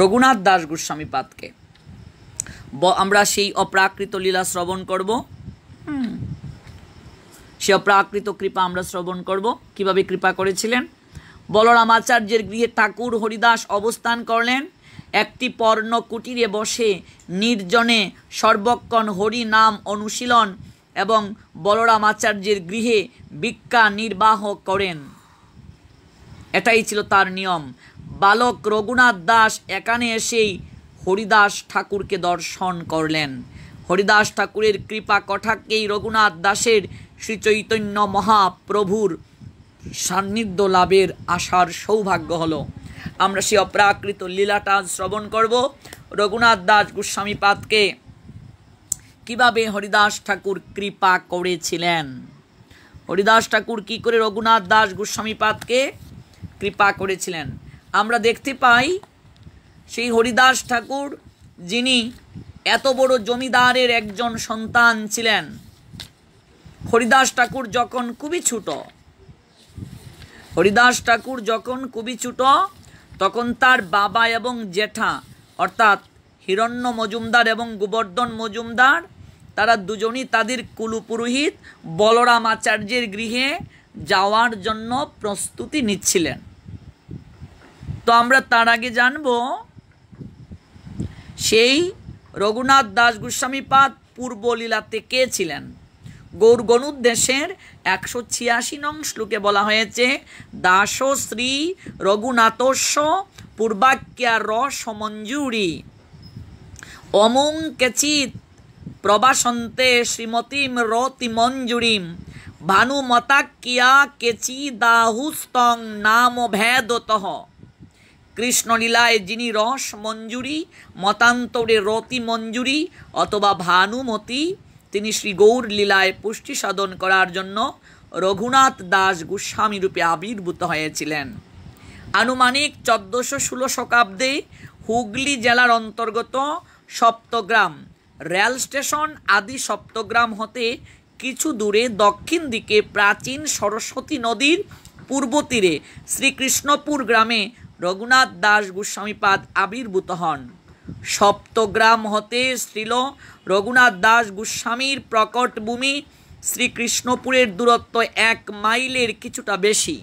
রঘুনাথ দাস গোস্বামীপাদকে। আমরা সেই অপ্রাকৃত লীলা শ্রবণ করব, সে অপ্রাকৃত কৃপা আমরা শ্রবণ করব, কিভাবে কৃপা করেছিলেন। বলরাম আচার্যের গৃহে ঠাকুর হরিদাস অবস্থান করলেন। একটি পর্ণ কুটিরে বসে নির্জনে সর্বক্ষণ হরি নাম অনুশীলন এবং বলরাম আচার্যের গৃহে ভিক্ষা নির্বাহ করেন। এটাই ছিল তার নিয়ম। বালক রঘুনাথ দাস এখানে এসেই হরিদাস ঠাকুরকে দর্শন করলেন। হরিদাস ঠাকুরের কৃপা কটাক্ষেই রঘুনাথ দাসের শ্রী চৈতন্য মহাপ্রভুর সান্নিধ্য লাভের আশার সৌভাগ্য হলো। আমরা সেই অপ্রাকৃত লীলাটা শ্রবণ করব। রঘুনাথ দাস গোস্বামীপাদকে কিভাবে হরিদাস ঠাকুর কৃপা করেছিলেন। হরিদাস ঠাকুর কি করে রঘুনাথ দাস গোস্বামীপাদকে কৃপা করেছিলেন। আমরা দেখতে পাই সেই হরিদাস ঠাকুর যিনি এত বড় জমিদারের একজন সন্তান ছিলেন, হরিদাস ঠাকুর যখন খুবই ছোট, তখন তার বাবা এবং জেঠা অর্থাৎ হিরণ্য মজুমদার এবং গোবর্ধন মজুমদার তারা দুজনই তাদের কুলপুরোহিত বলরাম আচার্যের গৃহে যাওয়ার জন্য প্রস্তুতি নিচ্ছিলেন। তো আমরা তার আগে জানব সেই রঘুনাথ দাস গোস্বামীপাদ পূর্বলীলাতে কে ছিলেন। গৌর গণুদ্দেশের 186 নং শ্লোকে বলা হয়েছে, দাস শ্রী রঘুনাথস্য পূর্বাক্যা রসমঞ্জুরি অমুং কেচিত প্রবাসন্তে শ্রীমতীম রতিমঞ্জুরিম ভানুমতাক্কিয়া কেচিদাহুস্তং নাম ভেদতঃ। কৃষ্ণলীলায় যিনি রস মঞ্জুরি, মতান্তরে রতি মঞ্জুরি অথবা ভানুমতি, তিনি শ্রী গৌর লীলায় পুষ্টি সাধন করার জন্য রঘুনাথ দাস গোস্বামী রূপে আবির্ভূত হয়েছিলেন। আনুমানিক 1416 শতাব্দে হুগলি জেলার অন্তর্গত সপ্তগ্রাম রেল স্টেশন আদি সপ্তগ্রাম হতে কিছু দূরে দক্ষিণ দিকে প্রাচীন সরস্বতী নদীর পূর্ব তীরে শ্রীকৃষ্ণপুর গ্রামে রঘুনাথ দাস গোস্বামীপাদ আবির্ভূত হন। সপ্তগ্রাম হতে শ্রীল রঘুনাথ দাস গোস্বামীর প্রকট ভূমি শ্রীকৃষ্ণপুরের দূরত্ব 1 মাইলের কিছুটা বেশি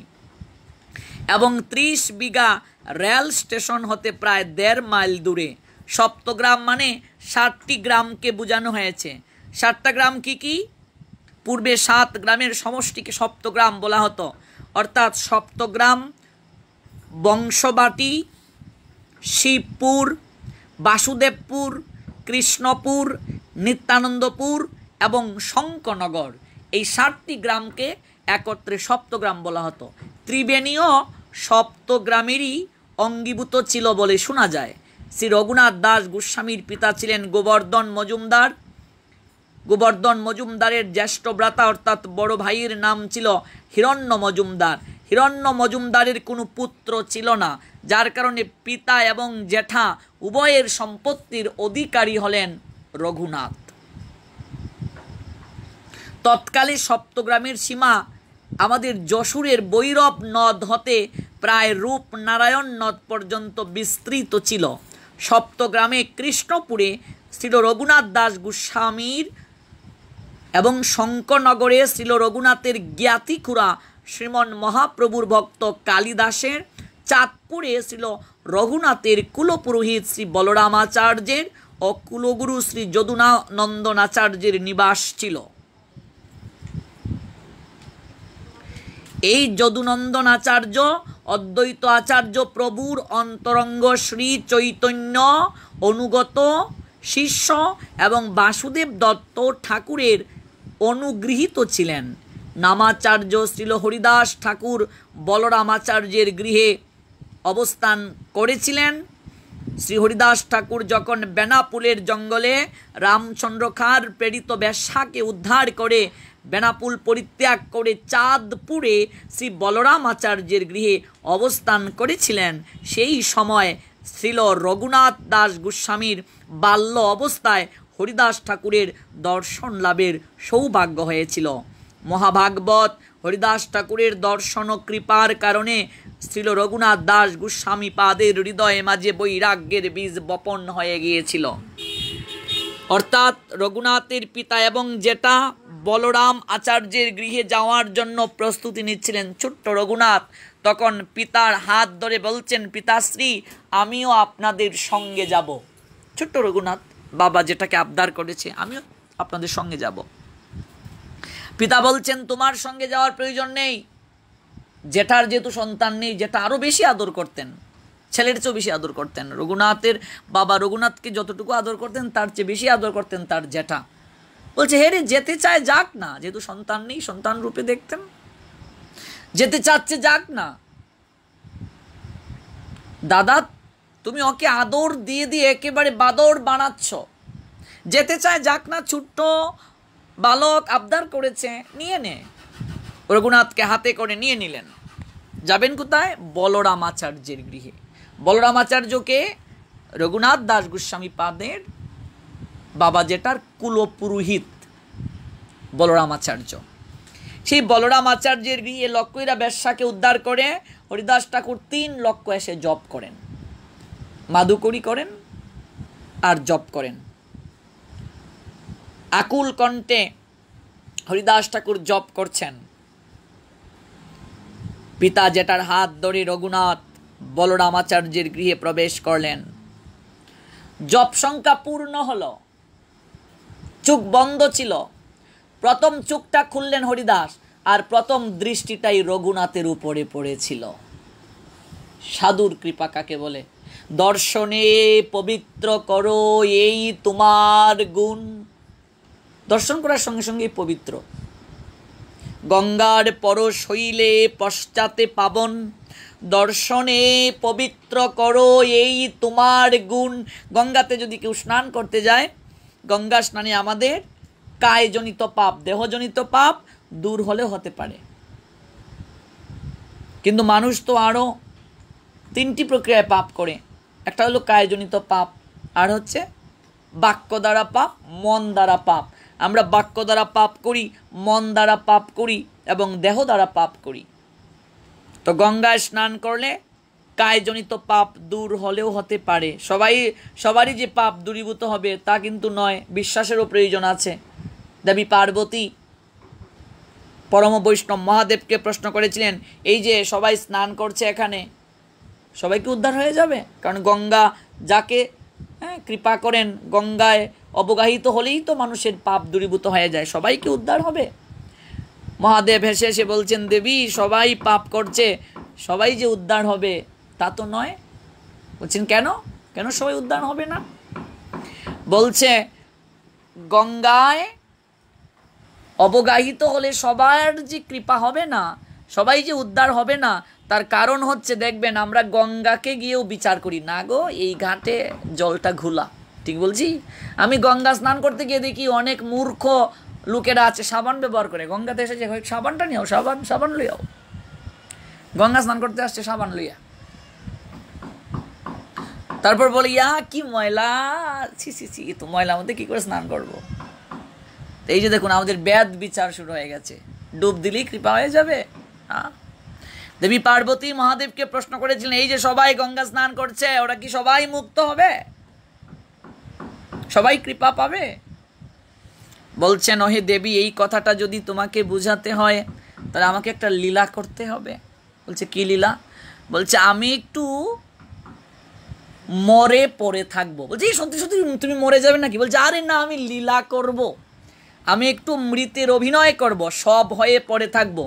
এবং 30 বিঘা রেল স্টেশন হতে প্রায় 1.5 মাইল দূরে। সপ্তগ্রাম মানে 60টি গ্রামকে বোঝানো হয়েছে। 60টা গ্রাম কি কি? পূর্বে 7 গ্রামের সমষ্টিকে সপ্তগ্রাম বলা হতো, অর্থাৎ সপ্তগ্রাম বংশবাটি, শিবপুর, বাসুদেবপুর, কৃষ্ণপুর, নিত্যানন্দপুর এবং শঙ্কনগর, এই 7টি গ্রামকে একত্রে সপ্তগ্রাম বলা হতো। ত্রিবেণীও সপ্তগ্রামেরই অঙ্গীভূত ছিল বলে শোনা যায়। শ্রী রঘুনাথ দাস গোস্বামীর পিতা ছিলেন গোবর্ধন মজুমদার। গোবর্ধন মজুমদারের জ্যেষ্ঠ ভ্রাতা অর্থাৎ বড় ভাইয়ের নাম ছিল হিরণ্য মজুমদার। হিরণ্য মজুমদারের কোনো পুত্র ছিল না, যার কারণে পিতা এবং জেঠা উভয়ের সম্পত্তির অধিকারী হলেন রঘুনাথ। তৎকালে সপ্তগ্রামের সীমা আমাদের যশোরের বৈরব নদ হতে প্রায় রূপনারায়ণ নদ পর্যন্ত বিস্তৃত ছিল। সপ্তগ্রামে কৃষ্ণপুরে শ্রীল রঘুনাথ দাস গোস্বামীর এবং শঙ্করনগরে শ্রীল রঘুনাথের জ্ঞাতিখুড়া শ্রীমন মহাপ্রভুর ভক্ত কালিদাসের, চাঁদপুরে শ্রীল রঘুনাথের কুলপুরোহিত শ্রী বলরামাচার্যের ও কুলগুরু শ্রী যদুনানন্দনাচার্যের নিবাস ছিল। এই যদুনন্দনাচার্য অদ্বৈত আচার্য প্রভুর অন্তরঙ্গ শ্রী চৈতন্য অনুগত শিষ্য এবং বাসুদেব দত্ত ঠাকুরের অনুগৃহীত ছিলেন। নামাচার্য শ্রীল হরিদাস ঠাকুর বলরামাচার্যের গৃহে অবস্থান করেছিলেন। শ্রী হরিদাস ঠাকুর যখন বেনাপুলের জঙ্গলে রামচন্দ্র খাঁর প্রেরিত বেশ্যাকে উদ্ধার করে বেনাপুল পরিত্যাগ করে চাঁদপুরে শ্রী বলরাম আচার্যের গৃহে অবস্থান করেছিলেন, সেই সময় শ্রীল রঘুনাথ দাস গোস্বামীর বাল্য অবস্থায় হরিদাস ঠাকুরের দর্শন লাভের সৌভাগ্য হয়েছিল। মহাভাগবত হরিদাস ঠাকুরের দর্শন ও কৃপার কারণে শ্রীল রঘুনাথ দাস গোস্বামী পাদের হৃদয়ে মাঝে বৈরাগ্যের বীজ বপন হয়ে গিয়েছিল। অর্থাৎ রঘুনাথের পিতা এবং জেঠা বলরাম আচার্যের গৃহে যাওয়ার জন্য প্রস্তুতি নিচ্ছিলেন। ছোট্ট রঘুনাথ তখন পিতার হাত ধরে বলছেন, পিতাশ্রী আমিও আপনাদের সঙ্গে যাব। ছোট্ট রঘুনাথ বাবা যেটাকে আবদার করেছে, আমিও আপনাদের সঙ্গে যাব। পিতা বলছেন, তোমার সঙ্গে যাওয়ার প্রয়োজন নেই। জেঠার যেহেতু সন্তান নেই, জেঠা আরও বেশি আদর করতেন, ছেলের চেয়েও বেশি আদর করতেন। রঘুনাথের বাবা রঘুনাথকে যতটুকু আদর করতেন তার চেয়ে বেশি আদর করতেন তার জেঠা। বলছে, হে রে, যেতে চায় যাক না, যেহেতু সন্তান নেই, সন্তান রূপে দেখতেন, যেতে চাচ্ছে যাক না। দাদা তুমি ওকে আদর দিয়ে দিয়ে একেবারে বাদর বানাচ্ছ, যেতে চায় যাক না, ছোট্ট বালক আবদার করেছে, নিয়ে নে। রঘুনাথকে হাতে করে নিয়ে নিলেন। যাবেন কোথায়? বলরামাচার্যের গৃহে। বলরামাচার্যকে রঘুনাথ দাস গোস্বামী পাদের বাবা জেঠার কুলপুরোহিত বলরামাচার্য। সেই বলরামাচার্যের গৃহে লক্ষ্মীরা বেশ্যাকে উদ্ধার করে হরিদাস ঠাকুর 3 লক্ষ এসে জপ করেন, মাদুকরি করেন আর জপ করেন। আকুল কণ্ঠে হরিদাস ঠাকুর জপ করছেন। পিতা জেঠার হাত ধরে রঘুনাথ বলরামাচার্যের গৃহে প্রবেশ করলেন। জপ সংখ্যা পূর্ণ হলো, চোখ বন্ধ ছিল। প্রথম চোখটা খুললেন হরিদাস, আর প্রথম দৃষ্টিটাই রঘুনাথের উপরে পড়েছিল। সাধুর কৃপা কাকে বলে? দর্শনে পবিত্র করো এই তোমার গুণ। দর্শন করার সঙ্গে সঙ্গে পবিত্র। গঙ্গার পরশ হইলে পশ্চাতে পাবন, দর্শনে পবিত্র করো এই তোমার গুণ। গঙ্গাতে যদি কেউ স্নান করতে যায়, গঙ্গা স্নানে আমাদের কায়জনিত পাপ, দেহজনিত পাপ দূর হলেও হতে পারে। কিন্তু মানুষ তো আরও 3টি প্রক্রিয়ায় পাপ করে। একটা হলো কায়জনিত পাপ, আর হচ্ছে বাক্য দ্বারা পাপ, মন দ্বারা পাপ। আমরা বাক্য দ্বারা পাপ করি, মন দ্বারা পাপ করি এবং দেহ দ্বারা পাপ করি। তো গঙ্গায় স্নান করলে কায়জনিত পাপ দূর হলেও হতে পারে। সবারই যে পাপ দূরীভূত হবে তা কিন্তু নয়, বিশ্বাসেরও প্রয়োজন আছে। দেবী পার্বতী পরম বৈষ্ণব মহাদেবকে প্রশ্ন করেছিলেন, এই যে সবাই স্নান করছে এখানে, সবাইকে উদ্ধার হয়ে যাবে? কারণ গঙ্গা যাকে কৃপা করেন, গঙ্গায় অবগাহিত হলেই তো মানুষের পাপ দূরীভূত হয়ে যায়, সবাইকে উদ্ধার হবে? মহাদেব হেসে হেসে বলছেন, দেবী সবাই পাপ করছে, সবাই যে উদ্ধার হবে তা তো নয়। বলছেন কেন কেন সবাই উদ্ধার হবে না? বলছে গঙ্গায় অবগাহিত হলে সবার যে কৃপা হবে না, সবাই যে উদ্ধার হবে না, তার কারণ হচ্ছে দেখবেন আমরা গঙ্গাকে গিয়েও বিচার করি, না গো এই ঘাটে জলটা ঘোলা। ঠিক বলছি? আমি গঙ্গা স্নান করতে গিয়ে দেখি অনেক মূর্খ লোকেরা আছে সাবান ব্যবহার করে। গঙ্গাতে এসেছে, সাবানটা নিও, সাবান লইয়াও। গঙ্গা স্নান করতে আসছে সাবান লইয়া, তারপর বলে ইয়া কি ময়লা, ছি ছি ছি, তো ময়লা মধ্যে কি করে স্নান করবো? এই যে দেখুন আমাদের বেদ বিচার শুরু হয়ে গেছে। ডুব দিলেই কৃপা হয়ে যাবে? দেবী পার্বতী মহাদেবকে প্রশ্ন করেছিলেন, এই যে সবাই গঙ্গা স্নান করছে, ওরা কি সবাই মুক্ত হবে? সবাই কৃপা পাবে? বলছেন, ওহে দেবী, এই কথাটা যদি তোমাকে বুঝাতে হয় তাহলে আমাকে একটা লীলা করতে হবে। বলছে কি লীলা? বলছে আমি একটু মরে পড়ে থাকবো। বলছে সত্যি সত্যি তুমি মরে যাবে নাকি? বলছে আরে না, আমি লীলা করব, আমি একটু মৃতের অভিনয় করব, সব হয়ে পড়ে থাকবো,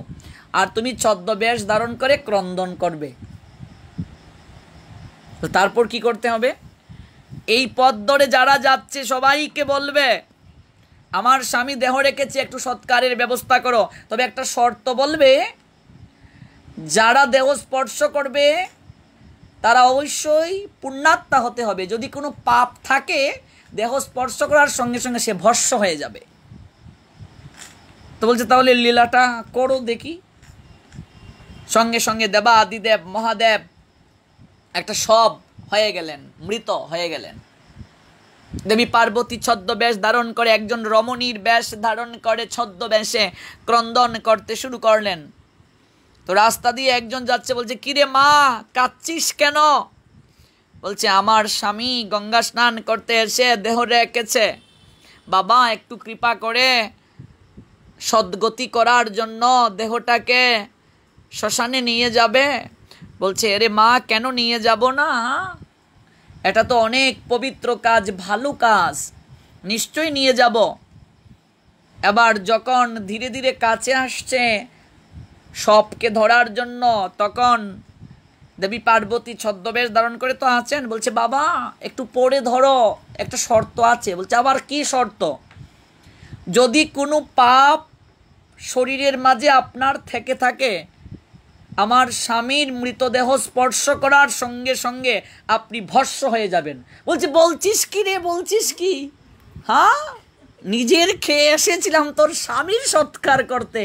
আর তুমি ছদ্মবেশ ধারণ করে ক্রন্দন করবে। তো তারপর কি করতে হবে? এই পথ ধরে যারা যাচ্ছে সবাইকে বলবে, আমার স্বামী দেহ রেখেছে, একটু সৎকারের ব্যবস্থা করো। তবে একটা শর্ত বলবে, যারা দেহ স্পর্শ করবে তারা অবশ্যই পুণ্যাত্মা হতে হবে। যদি কোনো পাপ থাকে, দেহ স্পর্শ করার সঙ্গে সঙ্গে সে ভস্ম হয়ে যাবে। তো বলছে তাহলে লীলাটা করো দেখি। সঙ্গে সঙ্গে দেবাদিদেব মহাদেব একটা সব হয়ে গেলেন, মৃত হয়ে গেলেন। দেবী পার্বতী ছদ্মবেশ ধারণ করে, একজন রমণীর বেশ ধারণ করে ছদ্মবেশে ক্রন্দন করতে শুরু করলেন। তো রাস্তা দিয়ে একজন যাচ্ছে, বলছে কিরে মা, কাঁদছিস কেন? বলছে আমার স্বামী গঙ্গা স্নান করতে এসে দেহ রেখেছে, বাবা একটু কৃপা করে সদ্গতি করার জন্য দেহটাকে শ্মশানে নিয়ে যাবে। বলছে আরে মা, কেন নিয়ে যাব না? এটা তো অনেক পবিত্র কাজ, ভালো কাজ, নিশ্চয়ই নিয়ে যাব। এবার যখন ধীরে ধীরে কাছে আসছে সবকে ধরার জন্য, তখন দেবী পার্বতী ছদ্মবেশ ধারণ করে তো আছেন। বলছে বাবা একটু পরে ধরো, একটা শর্ত আছে। বলছে আবার কি শর্ত? যদি কোনো পাপ শরীরের মাঝে আপনার থেকে থাকে, আমার স্বামীর মৃতদেহ স্পর্শ করার সঙ্গে সঙ্গে আপনি ভস্ম হয়ে যাবেন। বলছে বলছিস কি রে, বলছিস কি? হ্যাঁ, নিজের খেয়ে এসেছিলাম তোর স্বামীর সৎকার করতে,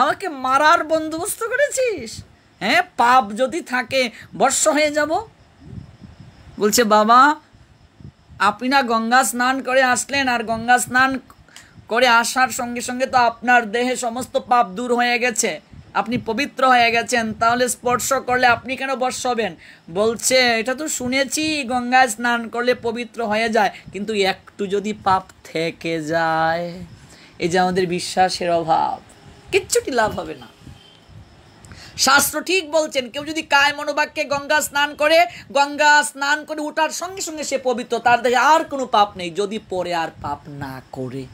আমাকে মারার বন্দোবস্ত করেছিস? হ্যাঁ, পাপ যদি থাকে ভস্ম হয়ে যাব। বলছে বাবা আপনি না গঙ্গা স্নান করে আসলেন, আর গঙ্গা স্নান করে আসার সঙ্গে সঙ্গে তো আপনার দেহে সমস্ত পাপ দূর হয়ে গেছে, আপনি পবিত্র হয়ে গেছেন, তাহলে স্পর্শ করলে আপনি কেন বশ হবেন? বলছে এটা তো শুনেছি গঙ্গায় স্নান করলে পবিত্র হয়ে যায়, কিন্তু একটু যদি পাপ থেকে যায়, এই যে আমাদের বিশ্বাসের অভাব, কিচ্ছুটি লাভ হবে না। শাস্ত্র ঠিক বলছেন, কেউ যদি কায় মনোবাক্যে গঙ্গা স্নান করে ওঠার সঙ্গে সঙ্গে সে পবিত্র, তার দেহে আর কোনো পাপ নেই, যদি পরে আর পাপ না করে।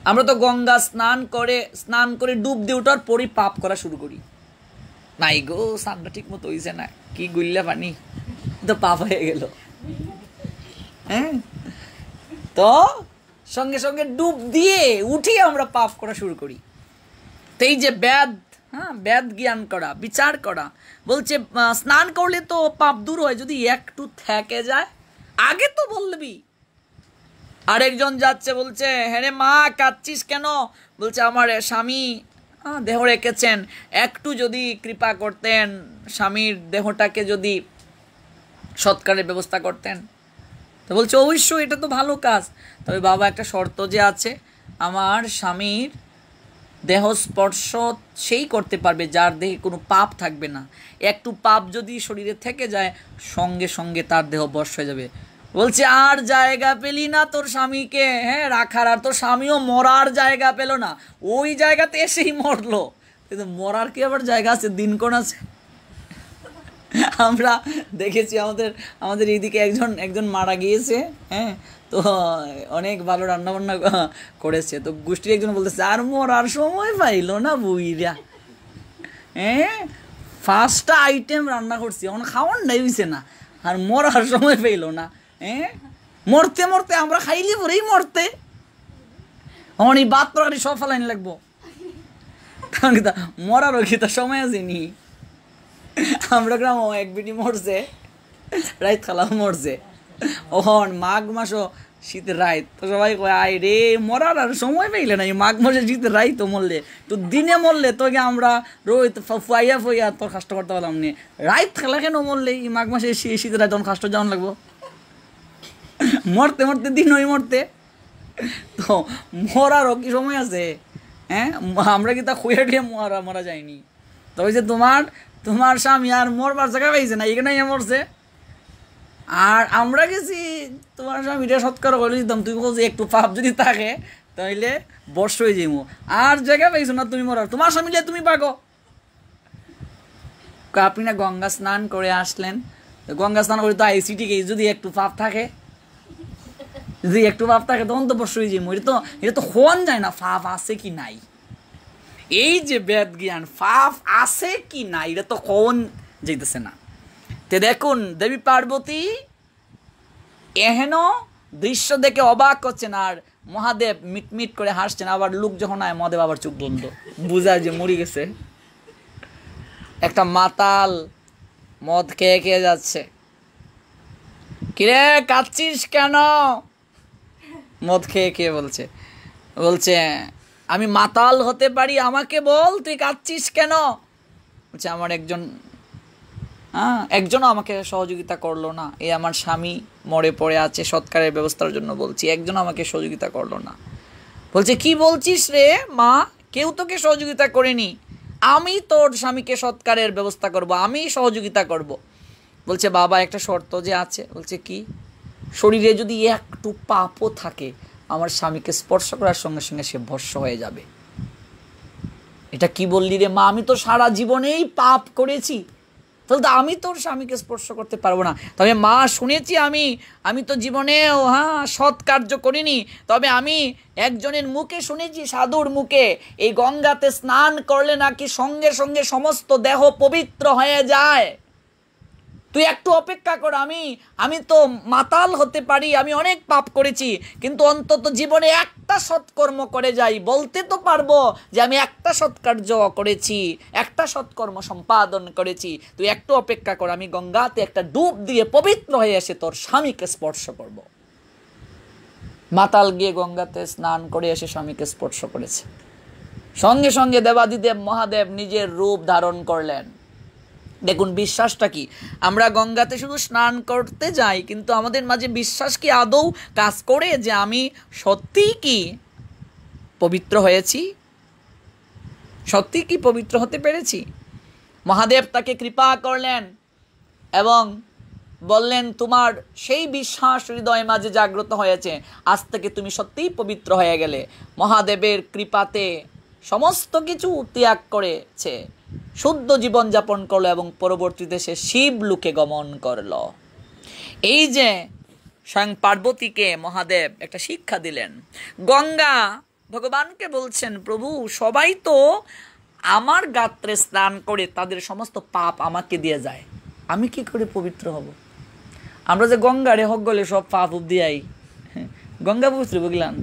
আমরা তো গঙ্গা স্নান করে ডুব দিয়ে ওঠার পরই পাপ করা শুরু করি। নাই গো, স্নানটা ঠিক মতো হয়েছে না, কি গুল্লা পানি, তো পাপ হয়ে গেল। হ্যাঁ, তো সঙ্গে সঙ্গে ডুব দিয়ে উঠি আমরা পাপ করা শুরু করি। তো এই যে বেদ জ্ঞান করা, বিচার করা, বলছে স্নান করলে তো পাপ দূর হয়, যদি একটু থেকে যায়। আগে তো বলবি। আরেকজন যাচ্ছে, বলছে হ্যাঁ রে মা, কাঁদছিস কেন? বলছে আমার স্বামী দেহ রেখেছেন, একটু যদি কৃপা করতেন, স্বামীর দেহটাকে যদি সৎকারের ব্যবস্থা করতেন। তো বলছে অবশ্যই, এটা তো ভালো কাজ, তবে বাবা একটা শর্ত যে আছে, আমার স্বামীর দেহ স্পর্শ সেই করতে পারবে যার দেহে কোনো পাপ থাকবে না। একটু পাপ যদি শরীরে থেকে যায়, সঙ্গে সঙ্গে তার দেহ বশ হয়ে যাবে। বলছে আর জায়গা পেলি না তোর স্বামীকে রাখার, আর তোর স্বামীও মরার জায়গা পেল না, ওই জায়গাতে এসেই মরলো। কিন্তু মরার কি আবার জায়গা আছে, দিনক্ষণ আছে? আমরা দেখেছি আমাদের এইদিকে একজন মারা গিয়েছে, তো অনেক ভালো রান্নাবান্না করেছে, তো গোষ্ঠীর একজন বলতেছে আর মরার সময় পাইলো না বুইরা, ফার্স্টটা আইটেম রান্না করছি, এখন খাওয়ার নাই হইছে না, আর মরার সময় পাইলো না। মরতে মরতে আমরা খাইলে পরেই মরতে, এখন এই বাদ তরকারি সব ফেলাইন লাগবো, মরারও কি তার সময় আসেনি। আমরা গ্রাম এক বিটি মরছে, রাইত খালাও মরছে, ওখন মাঘ মাসও শীতের রাইত, তো সবাই কয় আয় রে মরার আর সময় পাইলে না, এই মাঘ মাসে শীতের রাইত তো মরলে, তো দিনে মরলে তোকে আমরা রোহিত ফুয়াইয়া তোর কষ্ট করতে পারলাম নি, রাইত খেলা কেন মরলে এই মাঘ মাসে শীতের রাইত তখন কষ্ট যাওয়ান লাগবো, মরতে মরতে দিন ওই মরতে, তো মরারও কি সময় আছে? আমরা কি তা খুঁয়ে টুয়ে মরা যায়নি? তো ওই যে তোমার স্বামী আর মরবার জায়গা পাইছে না, এখানে মরছে, আর আমরা গেছি তোমার স্বামীটা সৎকার করে দিতাম, তুই বলছি একটু পাপ যদি থাকে তাহলে বর্ষ হয়ে যাইব, আর জায়গা পাইছো না তুমি মরার, তোমার স্বামীলে তুমি পাগো। আপনি না গঙ্গা স্নান করে আসলেন, গঙ্গা স্নান করে তো আইসি ঠিক, যদি একটু পাপ থাকে তখন তো বর্ষ হয়ে যাইব। এটা তো হন যায় না পাপ আছে কি নাই, এই যে বেদ জ্ঞান, পাপ আছে কি নাই এটা তো কোন যাইতেছে না। তে দেখুন দেবী পার্বতী এহেন দৃশ্য দেখে অবাক করছেন, আর মহাদেব মিটমিট করে হাসছেন, আবার লোক যখন আয় মহাদেব আবার চোখ বন্ধ, বুঝায় যে মরি গেছে। একটা মাতাল মদ খেয়ে যাচ্ছে, কিরে কাঁদছিস কেন? মদ খেয়ে বলছে আমি মাতাল হতে পারি, আমাকে বল তুই কাঁদছিস কেন? বলছে আমার একজনও আমাকে সহযোগিতা করলো না, আমার স্বামী মরে পড়ে আছে, সৎকারের ব্যবস্থার জন্য বলছি, একজন আমাকে সহযোগিতা করলো না। বলছে কি বলছিস রে মা, কেউ তোকে সহযোগিতা করেনি, আমি তোর স্বামীকে সৎকারের ব্যবস্থা করব, আমি সহযোগিতা করব। বলছে বাবা একটা শর্ত যে আছে। বলছে কি? শরীরে যদি একটু পাপও থাকে, আমার স্বামীকে স্পর্শ করার সঙ্গে সঙ্গে সে ভস্ম হয়ে যাবে। এটা কি বললি রে মা, আমি তো সারা জীবনেই পাপ করেছি, তাহলে তো আমি তোর স্বামীকে স্পর্শ করতে পারবো না। তবে মা শুনেছি আমি তো জীবনেও সৎ কার্য করিনি, তবে আমি একজনের মুখে শুনেছি, সাধুর মুখে, এই গঙ্গাতে স্নান করলে নাকি সঙ্গে সঙ্গে সমস্ত দেহ পবিত্র হয়ে যায়। তুই একটু অপেক্ষা কর, আমি তো মাতাল হতে পারি, আমি অনেক পাপ করেছি, কিন্তু অন্তত জীবনে একটা সৎকর্ম করে যাই, বলতে তো পারবো যে আমি একটা সৎকার্য করেছি, একটা সৎকর্ম সম্পাদন করেছি। তুই একটু অপেক্ষা কর, আমি গঙ্গাতে একটা ডুব দিয়ে পবিত্র হয়ে এসে তোর স্বামীকে স্পর্শ করব। মাতাল গিয়ে গঙ্গাতে স্নান করে এসে স্বামীকে স্পর্শ করেছে, সঙ্গে সঙ্গে দেবাদিদেব মহাদেব নিজের রূপ ধারণ করলেন, দেখুন বিশ্বাসটা কি, আমরা গঙ্গাতে শুধু স্নান করতে যাই, কিন্তু আমাদের মাঝে বিশ্বাস কি আদৌ কাজ করে যে আমি সত্যিই কি পবিত্র হয়েছি, সত্যিই কি পবিত্র হতে পেরেছি? মহাদেব তাকে কৃপা করলেন এবং বললেন, তোমার সেই বিশ্বাস হৃদয় মাঝে জাগ্রত হয়েছে, আজ থেকে তুমি সত্যিই পবিত্র হয়ে গেলে। মহাদেবের কৃপাতে সমস্ত কিছু ত্যাগ করেছে, শুদ্ধ জীবনযাপন করলো এবং পরবর্তীতে সে শিবলোকে গমন করল। এই যে স্বয়ং পার্বতীকে মহাদেব একটা শিক্ষা দিলেন। গঙ্গা ভগবানকে বলছেন, প্রভু সবাই তো আমার গাত্রে স্নান করে তাদের সমস্ত পাপ আমাকে দিয়ে যায়, আমি কি করে পবিত্র হব? আমরা যে গঙ্গারে হক গলে সব পাপ দিয়াই, গঙ্গা পবিত্র বুঝলাম,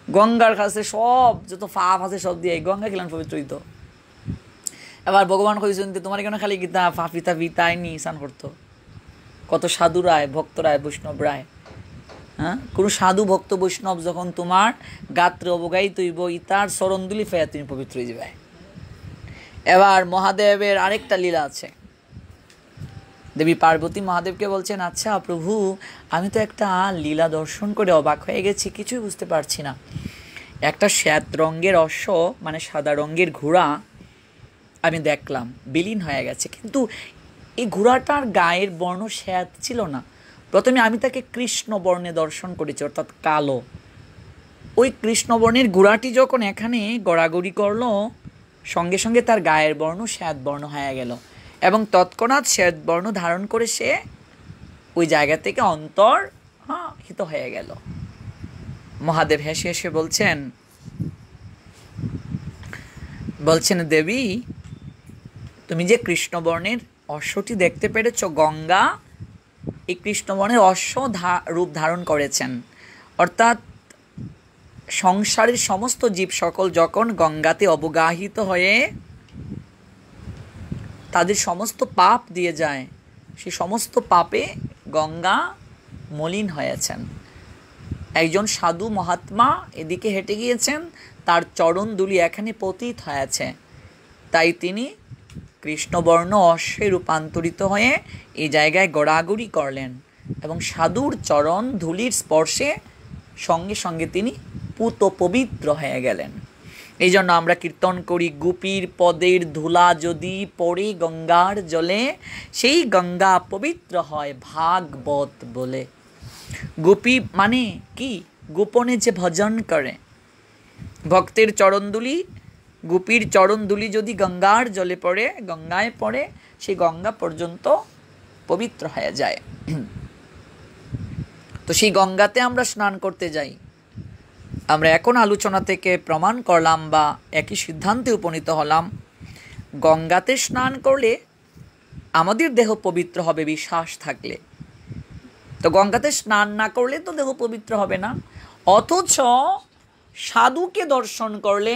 গঙ্গার কাছে সব যত পাপ আছে সব দিয়াই, গঙ্গা গেলাম পবিত্র হইতো। এবার ভগবান কইছেন তোমার কেন খালি গীতা পাপি তাপি তাই নি স্নান করতো? কত সাধু রায়, ভক্ত রায়, বৈষ্ণব রায়, হ্যাঁ, কোনো সাধু ভক্ত বৈষ্ণব যখন তোমার গাত্রে অবগায়িত হইব, ইতার চরণদুলি ফেয়া তুমি পবিত্র হয়ে যাবে। এবার মহাদেবের আরেকটা লীলা আছে। দেবী পার্বতী মহাদেবকে বলছেন, আচ্ছা প্রভু, আমি তো একটা লীলা দর্শন করে অবাক হয়ে গেছি, কিছুই বুঝতে পারছি না। একটা শ্বেত রঙের অশ্ব, মানে সাদা রঙের ঘোড়া আমি দেখলাম, বিলীন হয়ে গেছে, কিন্তু এই ঘোড়াটার গায়ের বর্ণ শ্বেত ছিল না। প্রথমে আমি তাকে কৃষ্ণ বর্ণে দর্শন করেছি, অর্থাৎ কালো। ওই কৃষ্ণবর্ণের ঘোড়াটি যখন এখানে গড়াগড়ি করলো, সঙ্গে সঙ্গে তার গায়ের বর্ণ শ্বেত বর্ণ হয়ে গেল এবং তৎক্ষণাৎ শ্বেত বর্ণ ধারণ করে সে ওই জায়গা থেকে অন্তর্হিত হয়ে গেল। মহাদেব হেসে হেসে বলছেন, দেবী তুমি যে কৃষ্ণবর্ণের অশ্বটি দেখতে পেরেছ, গঙ্গা এই কৃষ্ণবর্ণের অশ্ব রূপ ধারণ করেছেন। অর্থাৎ সংসারের সমস্ত জীব সকল যখন গঙ্গাতে অবগাহিত হয়ে তাদের সমস্ত পাপ দিয়ে যায়, সেই সমস্ত পাপে গঙ্গা মলিন হয়েছেন। একজন সাধু মহাত্মা এদিকে হেঁটে গিয়েছেন, তার চরণ ধুলি এখানে পতিত হয়েছে, তাই তিনি কৃষ্ণবর্ণ অশ্বে রূপান্তরিত হয়ে এই জায়গায় গড়াগড়ি করলেন এবং সাধুর চরণ ধুলির স্পর্শে সঙ্গে সঙ্গে তিনি পুত পবিত্র হয়ে গেলেন। এই জন্য আমরা কীর্তন করি, গোপীর পদের ধুলা যদি পড়ে গঙ্গার জলে, সেই গঙ্গা পবিত্র হয় ভাগবত বলে। গোপী মানে কি? গোপনে যে ভজন করে, ভক্তের চরণদুলি, গোপীর চরণদুলি যদি গঙ্গার জলে পড়ে, গঙ্গায় পড়ে, সেই গঙ্গা পর্যন্ত পবিত্র হয়ে যায়। তো সেই গঙ্গাতে আমরা স্নান করতে যাই। আমরা এখন আলোচনা থেকে প্রমাণ করলাম বা একই সিদ্ধান্তে উপনীত হলাম, গঙ্গাতে স্নান করলে আমাদের দেহ পবিত্র হবে বিশ্বাস থাকলে। তো গঙ্গাতে স্নান না করলে তো দেহ পবিত্র হবে না। অথচ সাধুকে দর্শন করলে,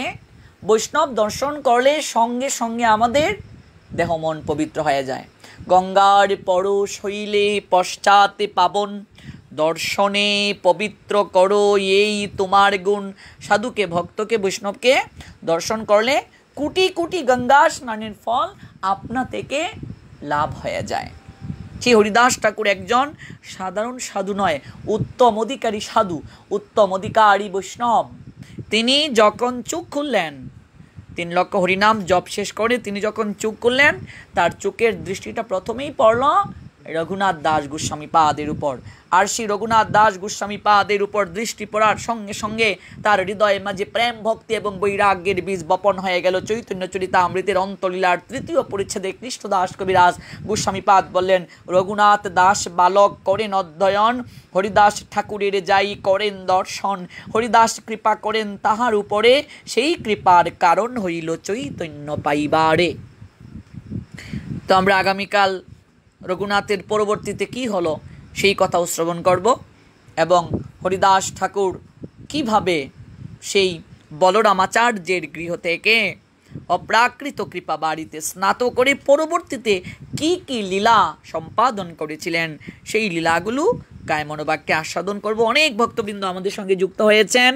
বৈষ্ণব দর্শন করলে সঙ্গে সঙ্গে আমাদের দেহ মন পবিত্র হয়ে যায়। গঙ্গার পরশ হইলে পশ্চাতে পাবন, দর্শনে পবিত্র করো এই তোমার গুণ। সাধুকে, ভক্তকে, বৈষ্ণবকে দর্শন করলে কোটি কোটি গঙ্গা স্নানের ফল আপনা থেকে লাভ হয়ে যায়। শ্রী হরিদাস ঠাকুর একজন সাধারণ সাধু নয়, উত্তম অধিকারী সাধু, উত্তম অধিকারী বৈষ্ণব। তিনি যখন চোখ খুললেন, 3 লক্ষ হরিনাম জপ শেষ করে তিনি যখন চোখ খুললেন, তার চোখের দৃষ্টিটা প্রথমেই পড়ল রঘুনাথ দাস গোস্বামী পাদের উপর। আর সেই রঘুনাথ দাস গোস্বামী পাদের উপর দৃষ্টি পড়ার সঙ্গে সঙ্গে তার হৃদয়ে মাঝে প্রেম, ভক্তি এবং বৈরাগ্যের বীজ বপন হয়ে গেল। চৈতন্য চরিতামৃতের অন্তলীলার 3য় পরিচ্ছেদে কৃষ্ণদাস কবিরাজ গোস্বামী পাদ বললেন, রঘুনাথ দাস বালক করেন অধ্যয়ন, হরিদাস ঠাকুরের যাই করেন দর্শন, হরিদাস কৃপা করেন তাহার উপরে, সেই কৃপার কারণ হইল চৈতন্য পাইবারে। তো আমরা আগামীকাল রঘুনাথের পরবর্তীতে কি হলো সেই কথাও শ্রবণ করব এবং হরিদাস ঠাকুর কিভাবে সেই বলরামাচার্যের গৃহ থেকে অপ্রাকৃত কৃপা বাড়িতে স্নাত করে পরবর্তীতে কি কি লীলা সম্পাদন করেছিলেন, সেই লীলাগুলো গায়ে মনোবাক্যে আস্বাদন করব। অনেক ভক্তবৃন্দ আমাদের সঙ্গে যুক্ত হয়েছেন,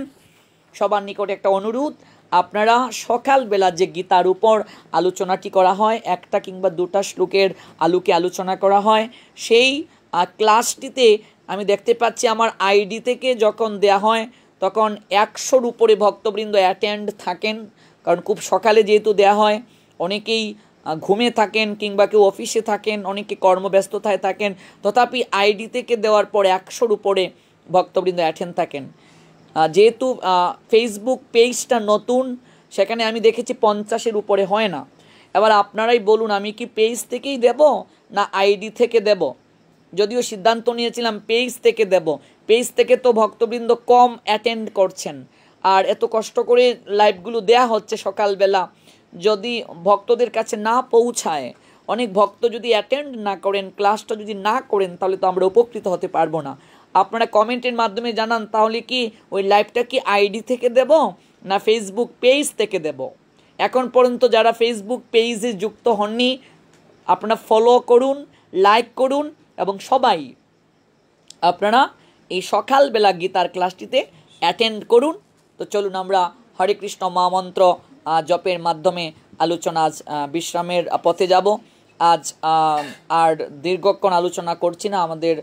সবার নিকট একটা অনুরোধ, আপনারা সকালবেলা যে গীতার উপর আলোচনাটি করা হয়, একটা কিংবা দুটা শ্লোকের আলোকে আলোচনা করা হয়, সেই ক্লাসটিতে আমি দেখতে পাচ্ছি আমার আইডি থেকে যখন দেয়া হয় তখন 100-র উপরে ভক্তবৃন্দ অ্যাটেন্ড থাকেন। কারণ খুব সকালে যেহেতু দেয়া হয়, অনেকেই ঘুমে থাকেন কিংবা কেউ অফিসে থাকেন, অনেকে কর্মব্যস্ততায় থাকেন, তথাপি আইডি থেকে দেওয়ার পর 100-র উপরে ভক্তবৃন্দ অ্যাটেন্ড থাকেন। যেহেতু ফেসবুক পেজটা নতুন, সেখানে আমি দেখেছি 50-এর উপরে হয় না। এবার আপনারাই বলুন, আমি কি পেজ থেকেই দেব না আইডি থেকে দেব? যদিও সিদ্ধান্ত নিয়েছিলাম পেজ থেকে দেব। পেজ থেকে তো ভক্তবৃন্দ কম অ্যাটেন্ড করছেন, আর এত কষ্ট করে লাইভগুলো দেয়া হচ্ছে সকালবেলা, যদি ভক্তদের কাছে না পৌঁছায়, অনেক ভক্ত যদি অ্যাটেন্ড না করেন, ক্লাসটা যদি না করেন, তাহলে তো আমরা উপকৃত হতে পারবো না। আপনারা কমেন্টের মাধ্যমে জানান, তাহলে কি ওই লাইভটা কি আইডি থেকে দেব না ফেসবুক পেজ থেকে দেব? এখন পর্যন্ত যারা ফেসবুক পেজে যুক্ত হননি, আপনারা ফলো করুন, লাইক করুন এবং সবাই আপনারা এই সকালবেলা গীতার ক্লাসটিতে অ্যাটেন্ড করুন। তো চলুন আমরা হরে কৃষ্ণ মহামন্ত্র জপের মাধ্যমে আলোচনা আজ বিশ্রামের পথে যাব। আজ আর দীর্ঘক্ষণ আলোচনা করছি না, আমাদের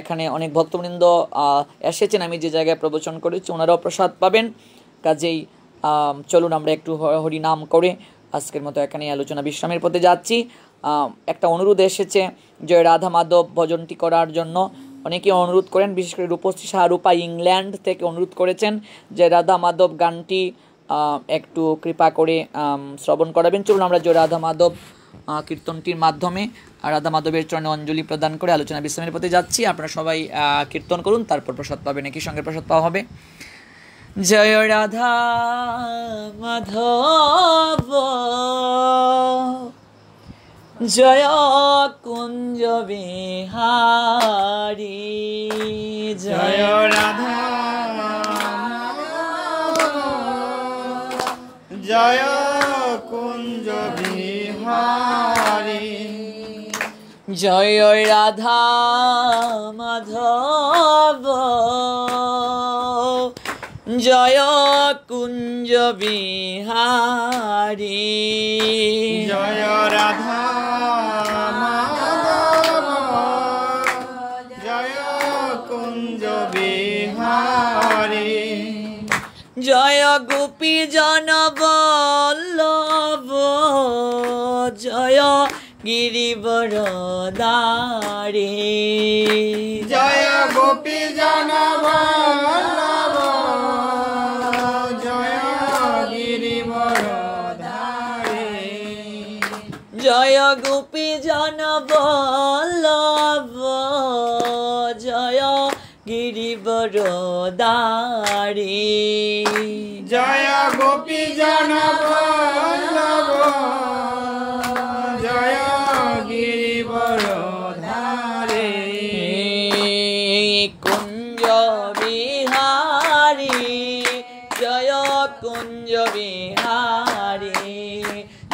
এখানে অনেক ভক্তবৃন্দ এসেছেন, আমি যে জায়গায় প্রবচন করেছি ওনারাও প্রসাদ পাবেন। কাজেই চলুন আমরা একটু হরিনাম করে আজকের মতো এখানেই আলোচনা বিশ্রামের পথে যাচ্ছি। একটা অনুরোধ এসেছে জয় রাধা মাধব ভজনটি করার জন্য। অনেকে অনুরোধ করেন, বিশেষ করে রূপশ্রী শাহরূপা ইংল্যান্ড থেকে অনুরোধ করেছেন যে রাধা মাধব গানটি একটু কৃপা করে শ্রবণ করাবেন। চলুন আমরা জয় রাধা মাধব কীর্তনটির মাধ্যমে রাধা মাধবের চরণে অঞ্জলি প্রদান করে আলোচনা বিশ্রামের পথে যাচ্ছি। আপনারা সবাই কীর্তন করুন, তারপর প্রসাদ পাবেন, একই সঙ্গে প্রসাদ পাওয়া হবে। জয় রাধা মাধব জয় কুঞ্জ বিহারী, জয় রাধা জয় কুঞ্জ বিহারী, জয় রাধা মাধব জয় কুঞ্জ বিহারী, জয় রাধা মাধব জয় কুঞ্জ বিহারী, জয় গোপী জনবল্লভ জয় গিরিবরদারী, জয় গোপী জনবল্লভ জয় গিরিবরধারী, জয় গোপী জনবল্লভ জয় গিরিবরদারী, জয় গোপী জনবল্লভ জয় গিরিবরধারী, কুঞ্জ বিহারী জয় কুঞ্জ বিহারী,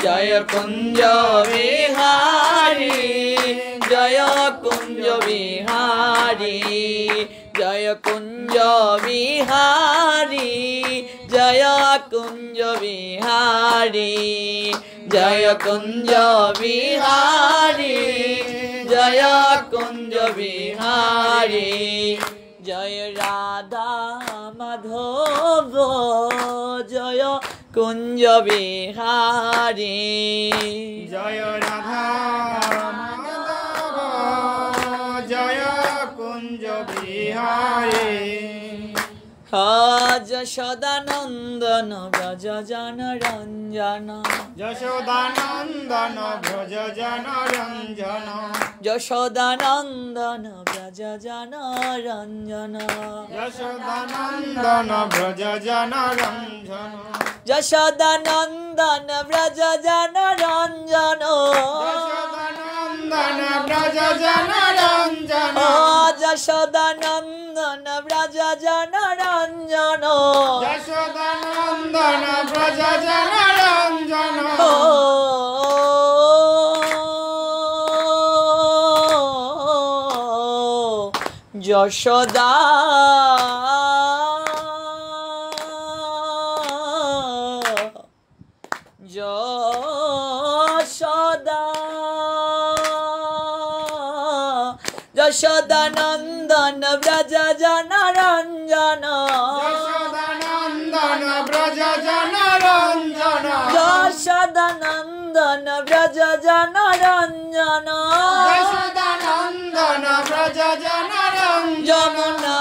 জয় কুঞ্জ বিহারী জয় কুঞ্জ বিহারী, জয় কুঞ্জ বিহারী জয় কুঞ্জ বিহারী, জয় কুঞ্জ বিহারী জয় কুঞ্জ বিহারী, জয় রাধা মাধব জয় কুঞ্জ বিহারী, জয় রাধা মাধব জয় কুঞ্জ বিহারী, যশোদানন্দন ব্রজ জন রঞ্জন, যশোদানন্দন ব্রজ জন রঞ্জন, যশোদানন্দন ব্রজ জন রঞ্জন, যশোদানন্দন ব্রজ জন রঞ্জন, যশোদানন্দন ব্রজ জন রঞ্জন, যশোদানন্দন ব্রজ জন রঞ্জন, যশোদানন্দন ব্রজ জন রঞ্জন, যশোদানন্দন ব্রজ জন রঞ্জন, যশোদা যশোদানন্দন ব্রজ জনরঞ্জন যশোদানন্দন ব্রজ জনরঞ্জন যশোদানন্দন ব্রজ জনরঞ্জন যশোদানন্দন ব্রজ জনরঞ্জন যমুনা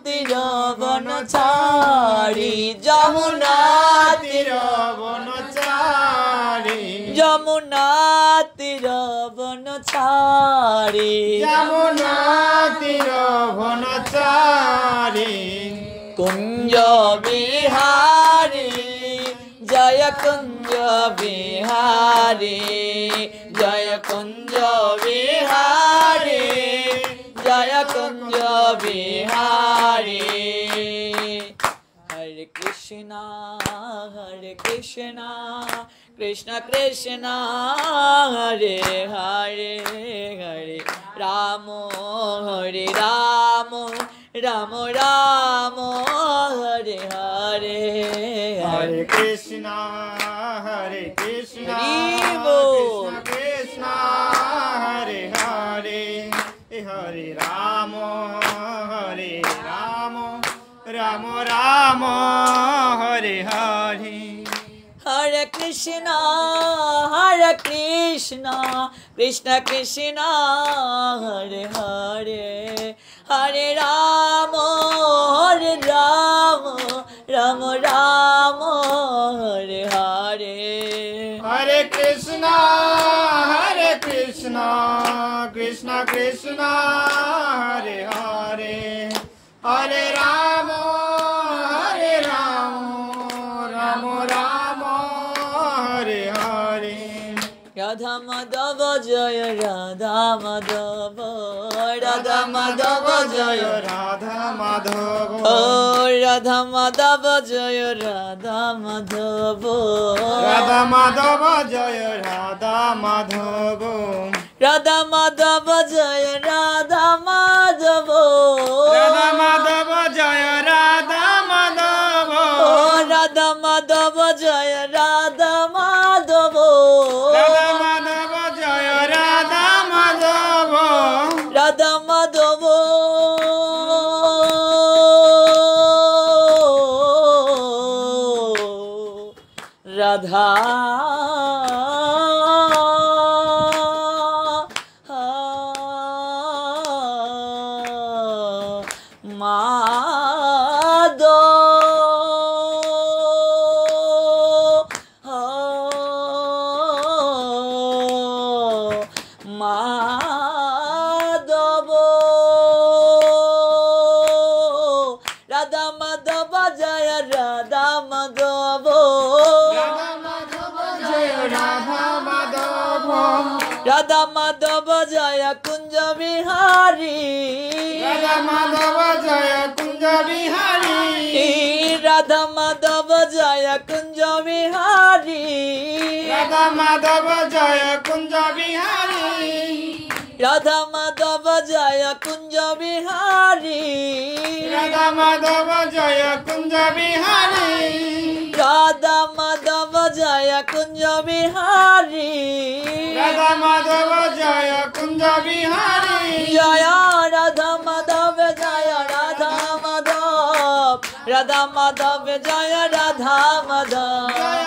তীর বন ছাড়ি যমুনা তীর বনচারী যমুনা তীর বন ছাড়ি যমুনা তীর বনচারী কুঞ্জ বিহারী জয় কুঞ্জ বিহারী জয় কুঞ্জ বিহারী জয় কুঞ্জ বিহারী হরে কৃষ্ণ কৃষ্ণ কৃষ্ণ হরে হরে হরে রাম হরে রাম রাম রাম হরে হরে হরে কৃষ্ণ হরে কৃষ্ণ হরি বল। কৃষ্ণ কৃষ্ণ হরে হরে হরে রাম রাম রাম হরে হরে হরে কৃষ্ণ কৃষ্ণ কৃষ্ণ হরে হরে হরে রাম রাম রাম হরে হরে হরে কৃষ্ণ কৃষ্ণ কৃষ্ণ হরে হরে হরে রাম রাম রাম হরে হরে রাধা মাধব জয় রাধা মাধব রাধা মাধব জয় রাধা মাধব ও রাধা মাধব জয় রাধা মাধব রাধা মাধব জয় রাধা মাধব রাধা মাধব জয় রাধা মাধব রাধা মাধব জয় রাধা মাধব ও রাধা মাধব জয় রাধা মাধব রাধা মাধব জয় রাধা মাধব রাধা মাধব রাধা মাধব রাধা মাধব জয় রাধা মাধব রাধা মাধব জয় রাধা মাধব রাধা মাধব জয় কুঞ্জ বিহারী রাধা মাধব জয় কুঞ্জ বিহারী রাধা মাধব জয় কুঞ্জ বিহারী রাধা মাধব জয় কুঞ্জ বিহারী রাধা মাধব জয় কুঞ্জ বিহারী রাধা মাধব জয় কুঞ্জ বিহারী রাধা মাধব জয় কুঞ্জ বিহারী রাধা মাধব জয় কুঞ্জ বিহারী জয় রাধা মাধব জয় রাধা মাধব রাধা মাধব জয় রাধা মাধব জয়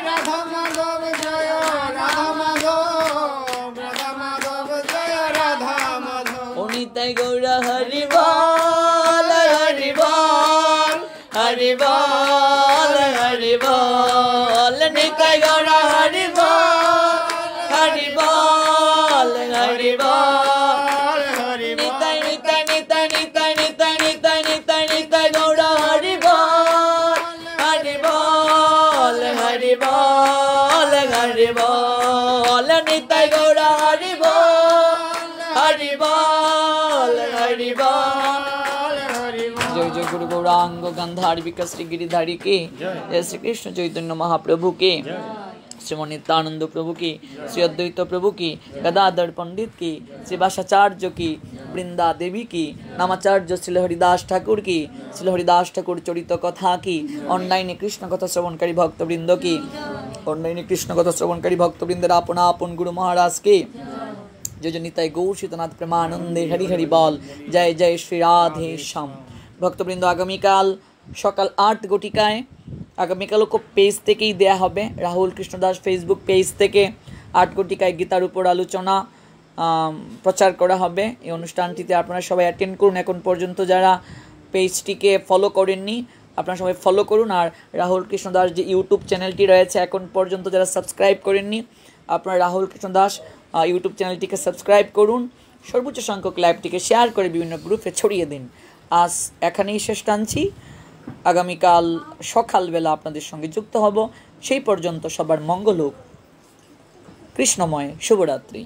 রাধা মাধব জয় রাধা মাধব রাধা মাধব জয় রাধা মাধব অনিতাই গৌর হরি বল হরি বল হরি বল হরি বল নিতাই গৌর হরি বল হরি বল হরি বল হরি নিতাই নিতাই নিতাই নিতাই নিতাই নিতাই নিতাই নিতাই গৌর হরি বল হরি বল হরি বল হরি বল নিতাই গৌর হরি বল হরি বল হরি বল জয় জয় গুরু গৌরাঙ্গ গান্ধার বিকাশ শ্রী गिरिधारी की जय श्री कृष्ण चैतन्य महाप्रभु की श्री नित्यानंद प्रभु की श्री अद्वैत प्रभु की गदाधर पंडित की श्री भाषाचार्य की वृंदा देवी की नामाचार्य श्री हरिदास ठाकुर की श्री हरिदास ठाकुर चरित कथा की ऑनलाइन कृष्ण कथा श्रवणकारी भक्तवृंद की ऑनलाइन कृष्ण कथा श्रवणकारी भक्तवृंद अपना अपन गुरु महाराज की जय जय निताय गौर शीतनाथ प्रेमानंदे हरि हरि बल। जय जय श्री राधे श्याम। भक्तबृंद आगामीकाल सकाल 8 घटिकाয় আগামীকালও পেজ থেকেই দেয়া হবে, রাহুল কৃষ্ণ দাস ফেসবুক পেজ থেকে 8 ঘটিকায় গীতার উপর আলোচনা প্রচার করা হবে। এই অনুষ্ঠানটিতে আপনারা সবাই অ্যাটেন্ড করুন। এখন পর্যন্ত যারা পেজটিকে ফলো করেননি আপনারা সবাই ফলো করুন। আর রাহুল কৃষ্ণ দাস যে ইউটিউব চ্যানেলটি রয়েছে এখন পর্যন্ত যারা সাবস্ক্রাইব করেননি আপনারা রাহুল কৃষ্ণ দাস ইউটিউব চ্যানেলটিকে সাবস্ক্রাইব করুন। সর্বোচ্চ সংখ্যক লাইভটিকে শেয়ার করে বিভিন্ন গ্রুপে ছড়িয়ে দিন। আজ এখানেই শেষ টানছি। আগামীকাল সকালবেলা আপনাদের সঙ্গে যুক্ত হব। সেই পর্যন্ত সবার মঙ্গল হোক। কৃষ্ণময়। শুভরাত্রি।